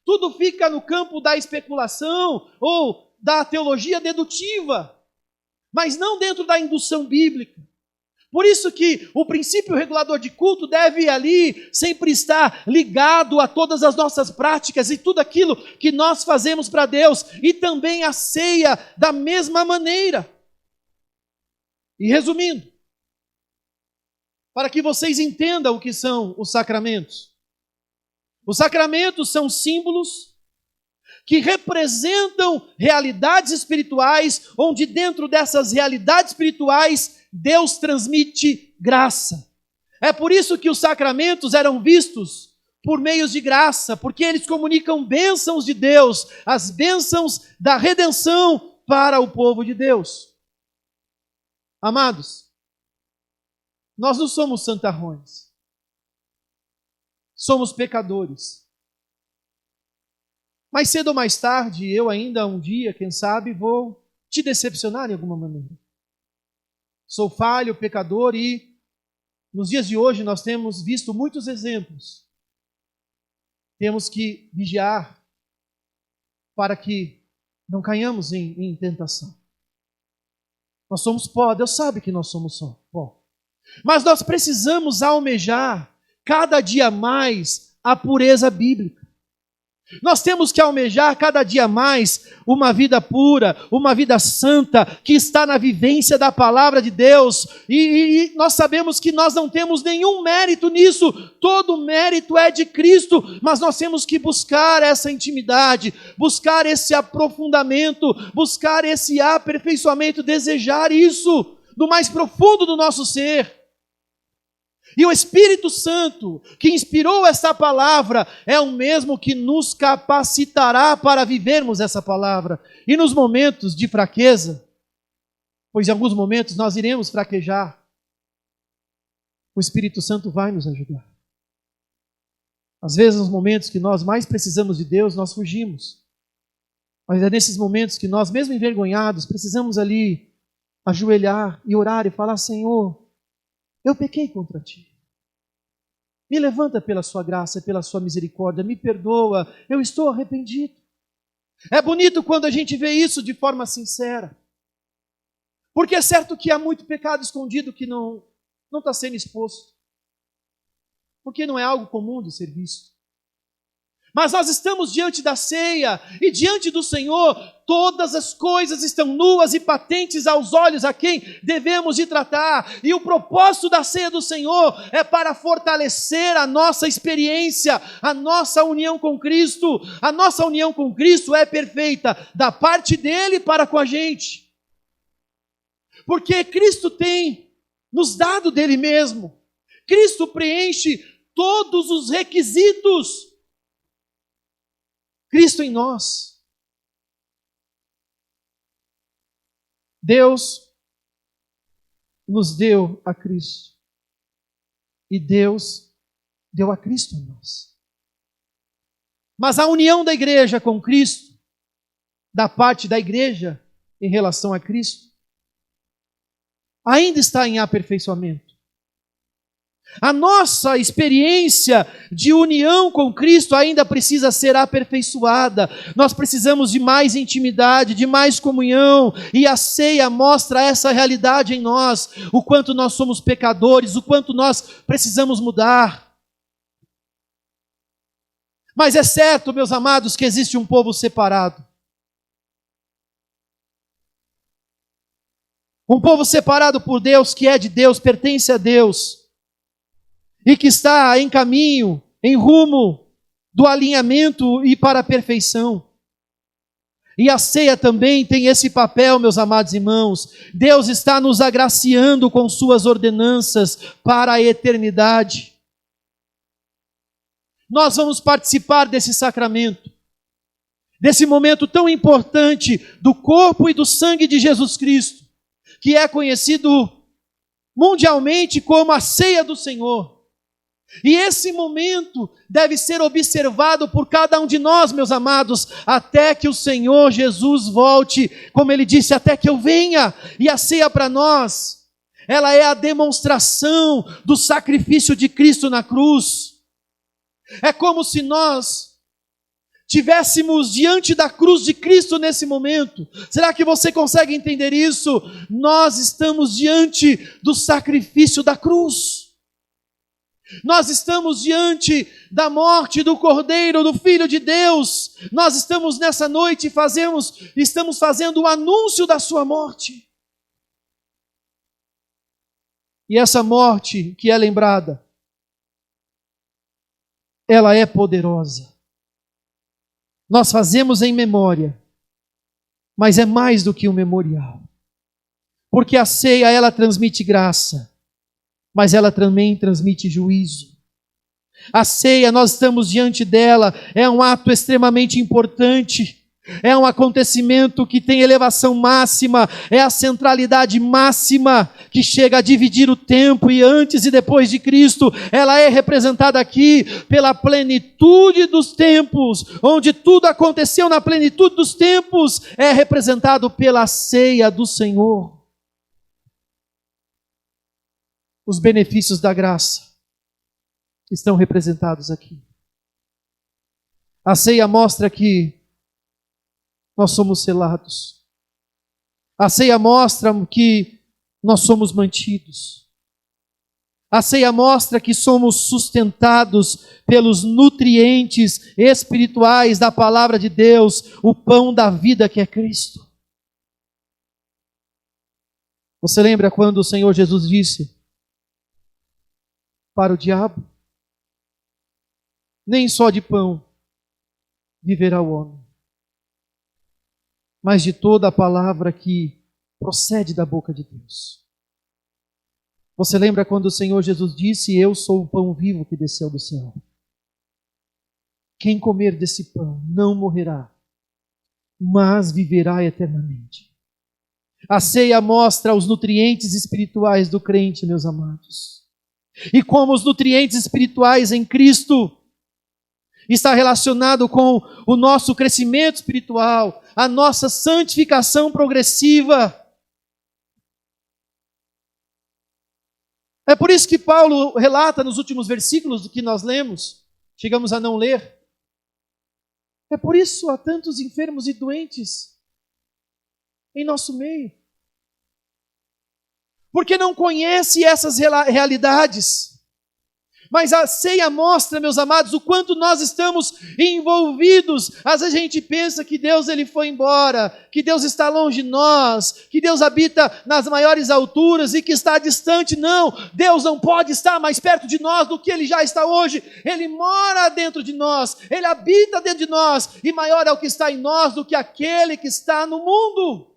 Tudo fica no campo da especulação ou da teologia dedutiva, mas não dentro da indução bíblica. Por isso que o princípio regulador de culto deve ali sempre estar ligado a todas as nossas práticas e tudo aquilo que nós fazemos para Deus, e também a ceia da mesma maneira. E resumindo, para que vocês entendam o que são os sacramentos. Os sacramentos são símbolos que representam realidades espirituais, onde dentro dessas realidades espirituais Deus transmite graça. É por isso que os sacramentos eram vistos por meios de graça, porque eles comunicam bênçãos de Deus, as bênçãos da redenção para o povo de Deus. Amados, nós não somos santarrões, somos pecadores. Mais cedo ou mais tarde, eu ainda um dia, quem sabe, vou te decepcionar em alguma maneira. Sou falho, pecador, e nos dias de hoje nós temos visto muitos exemplos. Temos que vigiar para que não caiamos em tentação. Nós somos pó, Deus sabe que nós somos só pó. Mas nós precisamos almejar cada dia mais a pureza bíblica. Nós temos que almejar cada dia mais uma vida pura, uma vida santa, que está na vivência da palavra de Deus. E nós sabemos que nós não temos nenhum mérito nisso, todo o mérito é de Cristo, mas nós temos que buscar essa intimidade, buscar esse aprofundamento, buscar esse aperfeiçoamento, desejar isso do mais profundo do nosso ser. E o Espírito Santo, que inspirou essa palavra, é o mesmo que nos capacitará para vivermos essa palavra. E nos momentos de fraqueza, pois em alguns momentos nós iremos fraquejar, o Espírito Santo vai nos ajudar. Às vezes, nos momentos que nós mais precisamos de Deus, nós fugimos. Mas é nesses momentos que nós, mesmo envergonhados, precisamos ali ajoelhar e orar e falar: Senhor, eu pequei contra ti. Me levanta pela sua graça, pela sua misericórdia, me perdoa, eu estou arrependido. É bonito quando a gente vê isso de forma sincera. Porque é certo que há muito pecado escondido que não está sendo exposto. Porque não é algo comum de ser visto. Mas nós estamos diante da ceia e diante do Senhor, todas as coisas estão nuas e patentes aos olhos a quem devemos de tratar. E o propósito da ceia do Senhor é para fortalecer a nossa experiência, a nossa união com Cristo. A nossa união com Cristo é perfeita da parte dele para com a gente. Porque Cristo tem nos dado dele mesmo. Cristo preenche todos os requisitos. Cristo em nós. Deus nos deu a Cristo. E Deus deu a Cristo em nós. Mas a união da igreja com Cristo, da parte da igreja em relação a Cristo, ainda está em aperfeiçoamento. A nossa experiência de união com Cristo ainda precisa ser aperfeiçoada. Nós precisamos de mais intimidade, de mais comunhão. E a ceia mostra essa realidade em nós. O quanto nós somos pecadores, o quanto nós precisamos mudar. Mas é certo, meus amados, que existe um povo separado. Um povo separado por Deus, que é de Deus, pertence a Deus. E que está em caminho, em rumo do alinhamento e para a perfeição. E a ceia também tem esse papel, meus amados irmãos. Deus está nos agraciando com suas ordenanças para a eternidade. Nós vamos participar desse sacramento, desse momento tão importante do corpo e do sangue de Jesus Cristo, que é conhecido mundialmente como a ceia do Senhor. E esse momento deve ser observado por cada um de nós, meus amados, até que o Senhor Jesus volte, como Ele disse, até que eu venha. E a ceia para nós, ela é a demonstração do sacrifício de Cristo na cruz. É como se nós tivéssemos diante da cruz de Cristo nesse momento. Será que você consegue entender isso? Nós estamos diante do sacrifício da cruz. Nós estamos diante da morte do Cordeiro, do Filho de Deus. Nós estamos nessa noite estamos fazendo o anúncio da sua morte. E essa morte que é lembrada, ela é poderosa. Nós fazemos em memória, mas é mais do que um memorial. Porque a ceia, ela transmite graça, mas ela também transmite juízo. A ceia, nós estamos diante dela, é um ato extremamente importante, é um acontecimento que tem elevação máxima, é a centralidade máxima que chega a dividir o tempo, e antes e depois de Cristo, ela é representada aqui pela plenitude dos tempos, onde tudo aconteceu na plenitude dos tempos, é representado pela ceia do Senhor. Os benefícios da graça estão representados aqui. A ceia mostra que nós somos selados. A ceia mostra que nós somos mantidos. A ceia mostra que somos sustentados pelos nutrientes espirituais da palavra de Deus, o pão da vida que é Cristo. Você lembra quando o Senhor Jesus disse para o diabo: nem só de pão viverá o homem, mas de toda a palavra que procede da boca de Deus. Você lembra quando o Senhor Jesus disse: eu sou o pão vivo que desceu do céu. Quem comer desse pão não morrerá, mas viverá eternamente. A ceia mostra os nutrientes espirituais do crente, meus amados. E como os nutrientes espirituais em Cristo está relacionado com o nosso crescimento espiritual, a nossa santificação progressiva. É por isso que Paulo relata nos últimos versículos do que nós lemos, chegamos a não ler. É por isso há tantos enfermos e doentes em nosso meio. porque não conhece essas realidades. Mas a ceia mostra, meus amados, o quanto nós estamos envolvidos. Às vezes a gente pensa que Deus ele foi embora, que Deus está longe de nós, que Deus habita nas maiores alturas e que está distante. Não, Deus não pode estar mais perto de nós do que Ele já está hoje. Ele mora dentro de nós, Ele habita dentro de nós, e maior é o que está em nós do que aquele que está no mundo.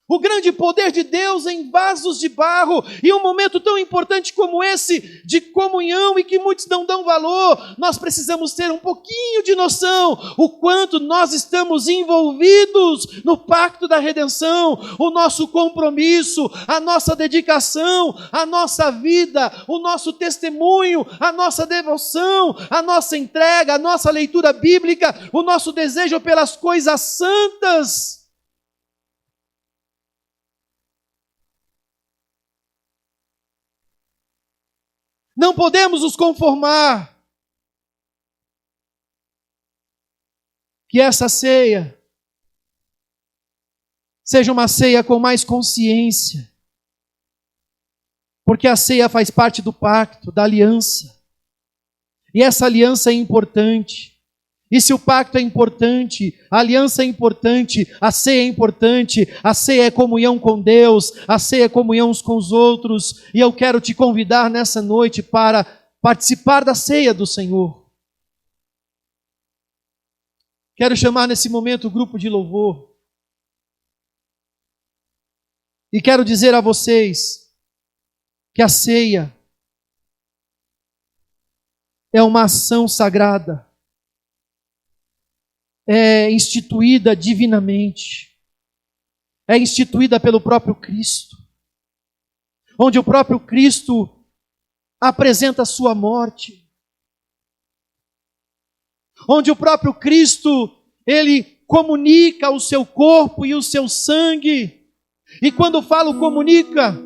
O grande poder de Deus em vasos de barro, e um momento tão importante como esse, de comunhão, e que muitos não dão valor, nós precisamos ter um pouquinho de noção, o quanto nós estamos envolvidos no pacto da redenção, o nosso compromisso, a nossa dedicação, a nossa vida, o nosso testemunho, a nossa devoção, a nossa entrega, a nossa leitura bíblica, o nosso desejo pelas coisas santas. Não podemos nos conformar que essa ceia seja uma ceia com mais consciência, porque a ceia faz parte do pacto, da aliança, e essa aliança é importante. E se o pacto é importante, a aliança é importante, a ceia é importante, a ceia é comunhão com Deus, a ceia é comunhão uns com os outros, e eu quero te convidar nessa noite para participar da ceia do Senhor. Quero chamar nesse momento o grupo de louvor, e quero dizer a vocês que a ceia é uma ação sagrada, é instituída divinamente, é instituída pelo próprio Cristo, onde o próprio Cristo apresenta a sua morte, onde o próprio Cristo, Ele comunica o seu corpo e o seu sangue, e quando falo comunica,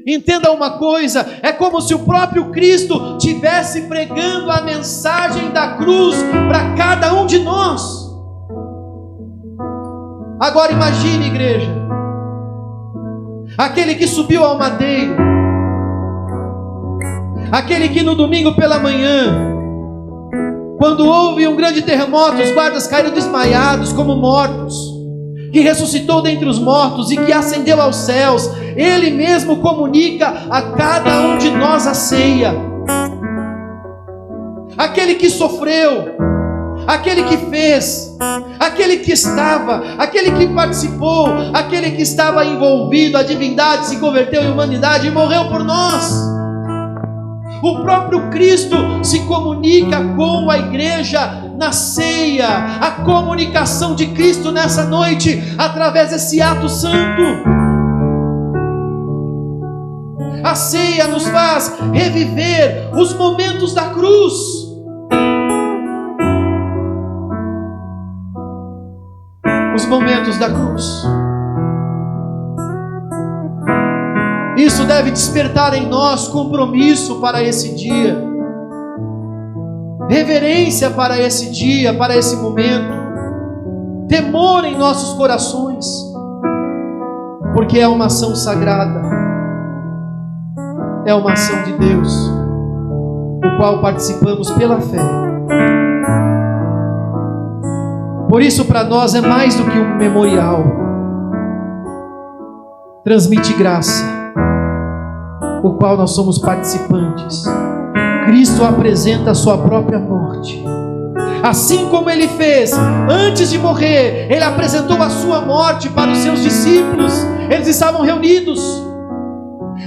entenda uma coisa, é como se o próprio Cristo estivesse pregando a mensagem da cruz para cada um de nós. Agora imagine, igreja, aquele que subiu ao madeiro, aquele que no domingo pela manhã, quando houve um grande terremoto, os guardas caíram desmaiados como mortos, que ressuscitou dentre os mortos e que ascendeu aos céus, Ele mesmo comunica a cada um de nós a ceia. Aquele que sofreu, aquele que fez, aquele que estava, aquele que participou, aquele que estava envolvido, a divindade se converteu em humanidade e morreu por nós. O próprio Cristo se comunica com a igreja na ceia, a comunicação de Cristo nessa noite, através desse ato santo. A ceia nos faz reviver os momentos da cruz. Os momentos da cruz. Isso deve despertar em nós compromisso para esse dia, reverência para esse dia, para esse momento, temor em nossos corações, porque é uma ação sagrada, é uma ação de Deus, o qual participamos pela fé. Por isso, para nós é mais do que um memorial. Transmite graça, o qual nós somos participantes. Cristo apresenta a sua própria morte. Assim como Ele fez antes de morrer, Ele apresentou a sua morte para os seus discípulos. Eles estavam reunidos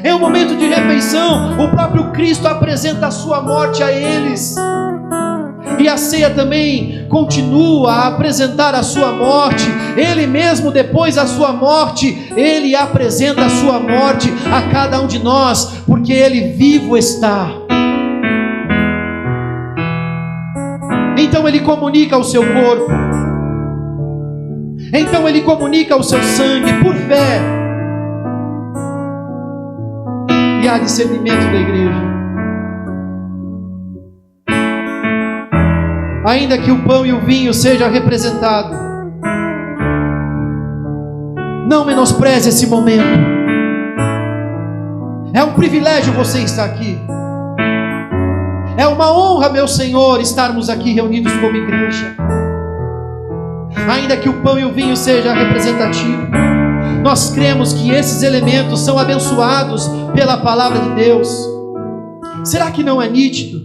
em um momento de refeição. O próprio Cristo apresenta a sua morte a eles. E a ceia também continua a apresentar a sua morte. Ele mesmo, depois da sua morte, Ele apresenta a sua morte a cada um de nós, porque Ele vivo está. Então Ele comunica o seu corpo, então Ele comunica o seu sangue por fé. E há discernimento da igreja. Ainda que o pão e o vinho sejam representados, Não menospreze esse momento. É um privilégio você estar aqui. É uma honra, meu Senhor, estarmos aqui reunidos como igreja. Ainda que o pão e o vinho sejam representativos, nós cremos que esses elementos são abençoados pela palavra de Deus. Será que não é nítido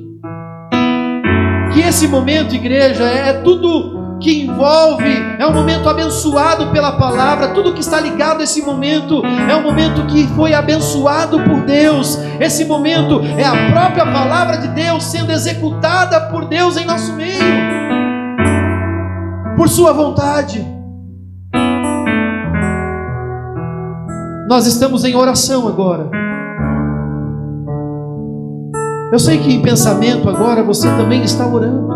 que esse momento, igreja, é tudo que envolve, é um momento abençoado pela palavra? Tudo que está ligado a esse momento é um momento que foi abençoado por Deus. Esse momento é a própria palavra de Deus sendo executada por Deus em nosso meio, por sua vontade. Nós estamos em oração agora. Eu sei que em pensamento agora você também está orando,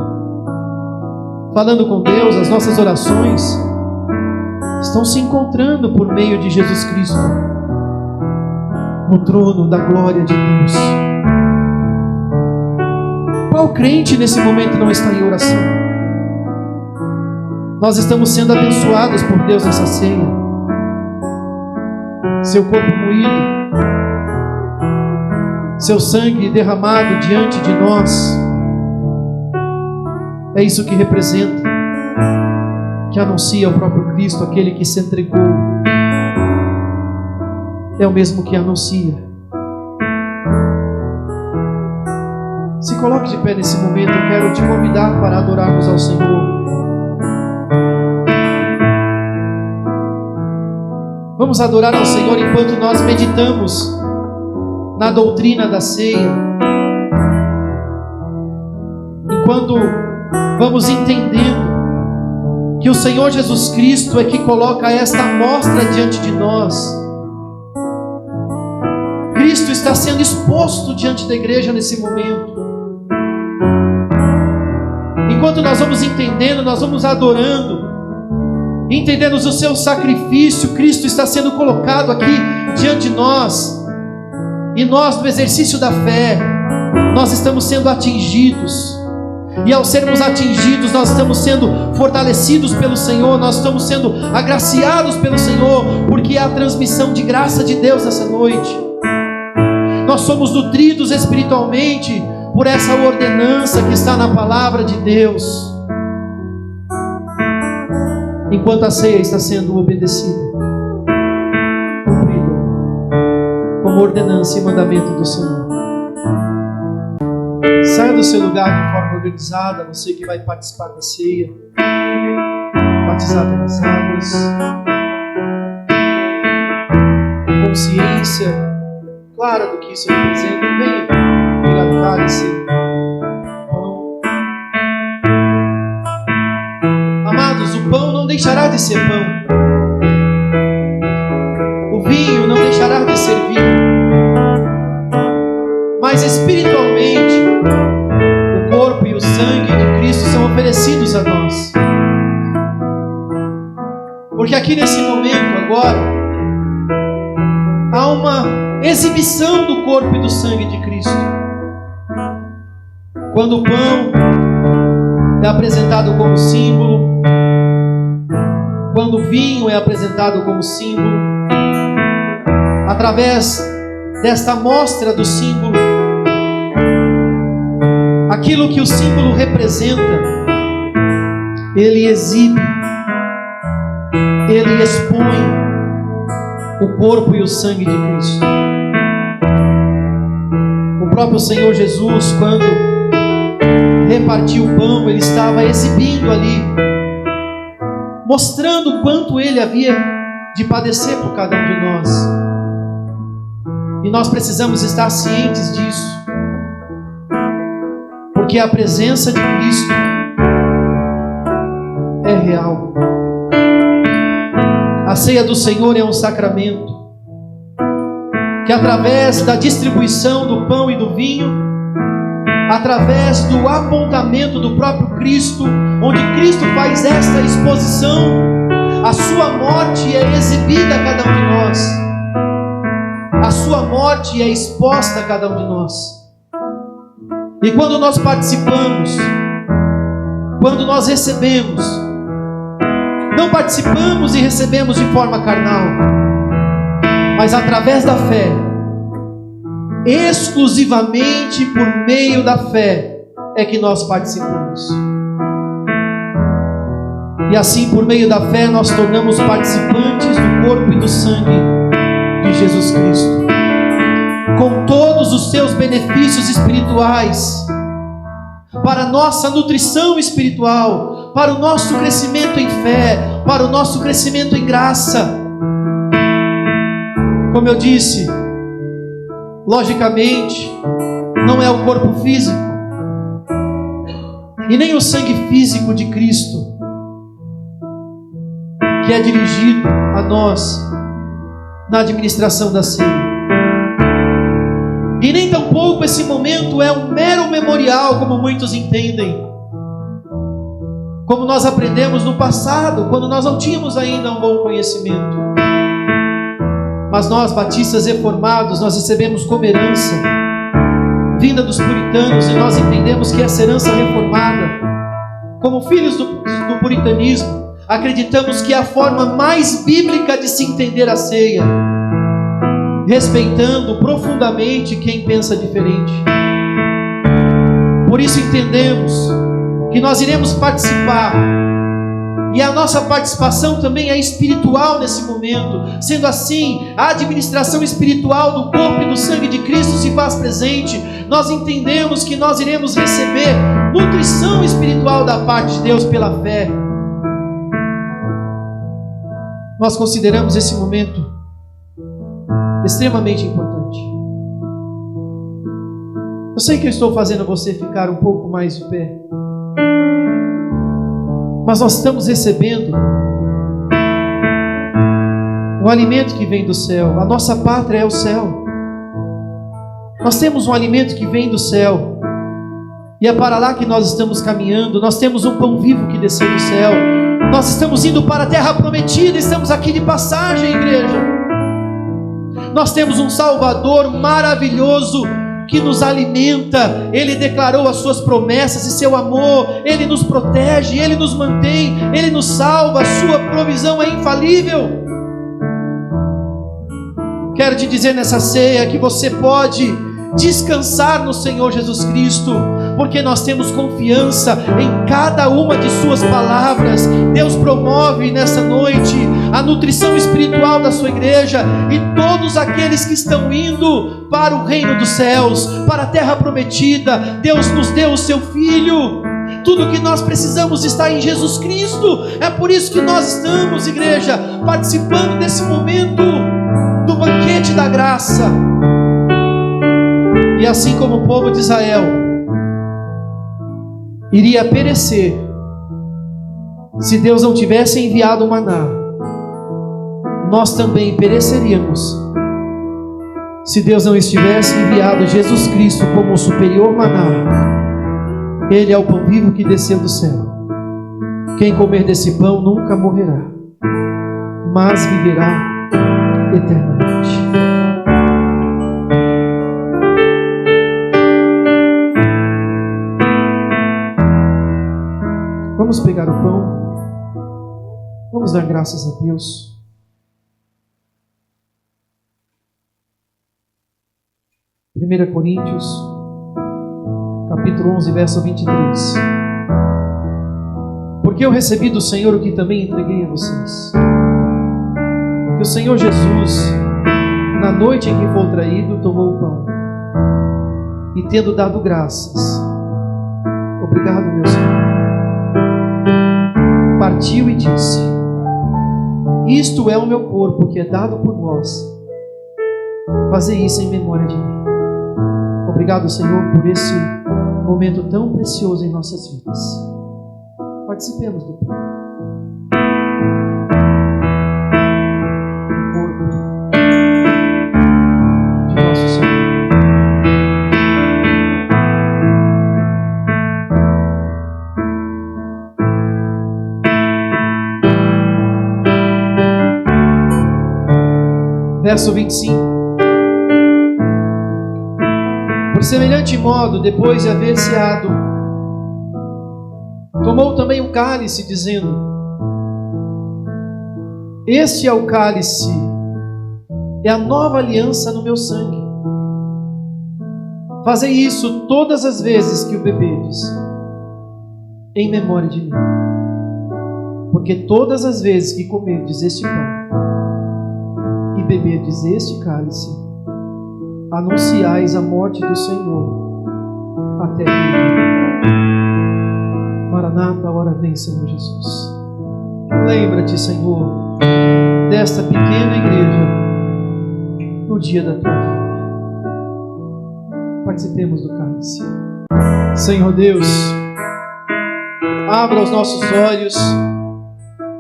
falando com Deus. As nossas orações estão se encontrando por meio de Jesus Cristo no trono da glória de Deus. Qual crente nesse momento não está em oração? Nós estamos sendo abençoados por Deus nessa ceia. Seu corpo moído, seu sangue derramado diante de nós, é isso que representa, que anuncia o próprio Cristo, aquele que se entregou. É o mesmo que anuncia. Se coloque de pé nesse momento. Eu quero te convidar para adorarmos ao Senhor. Vamos adorar ao Senhor enquanto nós meditamos na doutrina da ceia, enquanto vamos entendendo que o Senhor Jesus Cristo é que coloca esta amostra diante de nós. Cristo está sendo exposto diante da igreja nesse momento. Enquanto nós vamos entendendo, nós vamos adorando, entendendo o seu sacrifício, Cristo está sendo colocado aqui diante de nós. E nós, no exercício da fé, nós estamos sendo atingidos. E ao sermos atingidos, nós estamos sendo fortalecidos pelo Senhor, nós estamos sendo agraciados pelo Senhor, porque é a transmissão de graça de Deus nessa noite. Nós somos nutridos espiritualmente por essa ordenança que está na palavra de Deus, enquanto a ceia está sendo obedecida, cumprida, como ordenança e mandamento do Senhor. Saia do seu lugar de forma organizada, você que vai participar da ceia, batizado nas águas, consciência clara do que isso representa. Venha pegar o cálice, pão. Amados, o pão não deixará de ser pão, o vinho não deixará de ser vinho, mas espiritualmente o corpo e o sangue de Cristo são oferecidos a nós. Porque aqui nesse momento agora há uma exibição do corpo e do sangue de Cristo. Quando o pão é apresentado como símbolo, quando o vinho é apresentado como símbolo, através desta amostra do símbolo, aquilo que o símbolo representa, ele exibe, ele expõe o corpo e o sangue de Cristo. O próprio Senhor Jesus, quando repartiu o pão, ele estava exibindo ali, mostrando o quanto ele havia de padecer por cada um de nós. E nós precisamos estar cientes disso, porque a presença de Cristo é real. A ceia do Senhor é um sacramento que, através da distribuição do pão e do vinho, através do apontamento do próprio Cristo, onde Cristo faz esta exposição, a sua morte é exibida a cada um de nós, a sua morte é exposta a cada um de nós. E quando nós participamos, quando nós recebemos, não participamos e recebemos de forma carnal, mas através da fé, exclusivamente por meio da fé, é que nós participamos. E assim, por meio da fé, nós tornamos participantes do corpo e do sangue de Jesus Cristo, com todos os seus benefícios espirituais, para a nossa nutrição espiritual, para o nosso crescimento em fé, para o nosso crescimento em graça. Como eu disse, logicamente, não é o corpo físico e nem o sangue físico de Cristo que é dirigido a nós na administração da ceia. E nem tampouco esse momento é um mero memorial, como muitos entendem, como nós aprendemos no passado, quando nós não tínhamos ainda um bom conhecimento. Mas nós, batistas reformados, nós recebemos como herança, vinda dos puritanos, e nós entendemos que essa herança reformada, como filhos do puritanismo, acreditamos que é a forma mais bíblica de se entender a ceia, respeitando profundamente quem pensa diferente. Por isso entendemos que nós iremos participar, e a nossa participação também é espiritual nesse momento. Sendo assim, a administração espiritual do corpo e do sangue de Cristo se faz presente. Nós entendemos que nós iremos receber nutrição espiritual da parte de Deus pela fé. Nós consideramos esse momento extremamente importante. Eu sei que eu estou fazendo você ficar um pouco mais de pé, mas nós estamos recebendo um alimento que vem do céu. A nossa pátria é o céu. Nós temos um alimento que vem do céu, e é para lá que nós estamos caminhando. Nós temos um pão vivo que desceu do céu. Nós estamos indo para a terra prometida. Estamos aqui de passagem, igreja. Nós temos um Salvador maravilhoso que nos alimenta. Ele declarou as suas promessas e seu amor. Ele nos protege, Ele nos mantém, Ele nos salva. A sua provisão é infalível. Quero te dizer nessa ceia que você pode descansar no Senhor Jesus Cristo, porque nós temos confiança em cada uma de suas palavras. Deus promove nessa noite a nutrição espiritual da sua igreja, e todos aqueles que estão indo para o reino dos céus, para a terra prometida. Deus nos deu o seu Filho. Tudo que nós precisamos está em Jesus Cristo. É por isso que nós estamos, igreja, participando desse momento do banquete da graça. E assim como o povo de Israel iria perecer se Deus não tivesse enviado o maná, nós também pereceríamos se Deus não estivesse enviado Jesus Cristo como o superior maná. Ele é o pão vivo que desceu do céu. Quem comer desse pão nunca morrerá, mas viverá eternamente. Vamos pegar o pão, vamos dar graças a Deus. Primeira Coríntios, capítulo 11, verso 23. Porque eu recebi do Senhor o que também entreguei a vocês, que o Senhor Jesus, na noite em que foi traído, tomou o pão, e tendo dado graças, obrigado, meu Senhor, partiu e disse: isto é o meu corpo que é dado por vós, fazei isso em memória de mim. Obrigado, Senhor, por esse momento tão precioso em nossas vidas. Participemos do pão. O corpo de nosso Senhor. Verso 25. Por semelhante modo, depois de haver ceado, tomou também o cálice, dizendo: Este é o cálice, é a nova aliança no meu sangue. Fazei isso todas as vezes que o bebedes, em memória de mim. Porque todas as vezes que comerdes este pão e beberdes este cálice, anunciais a morte do Senhor até que ele venha. Maranata, hora vem, Senhor Jesus. Lembra-te, Senhor, desta pequena igreja no dia da tua vida. Participemos do cálice. Senhor Deus, abra os nossos olhos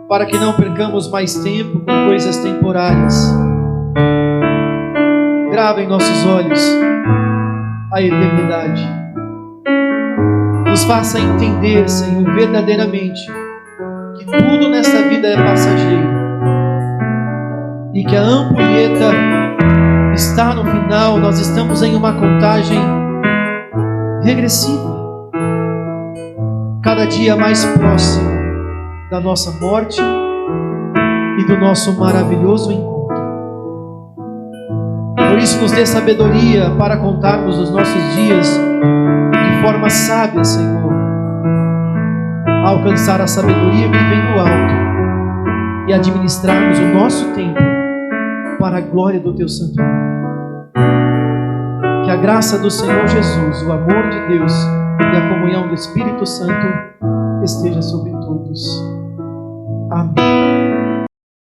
para que não percamos mais tempo com coisas temporárias. Grava em nossos olhos a eternidade. Nos faça entender, Senhor, verdadeiramente que tudo nesta vida é passageiro e que a ampulheta está no final. Nós estamos em uma contagem regressiva, cada dia mais próximo da nossa morte e do nosso maravilhoso encontro. Por isso, nos dê sabedoria para contarmos os nossos dias de forma sábia, Senhor, alcançar a sabedoria que vem do alto e administrarmos o nosso tempo para a glória do Teu santo nome. Que a graça do Senhor Jesus, o amor de Deus e a comunhão do Espírito Santo esteja sobre todos. Amém.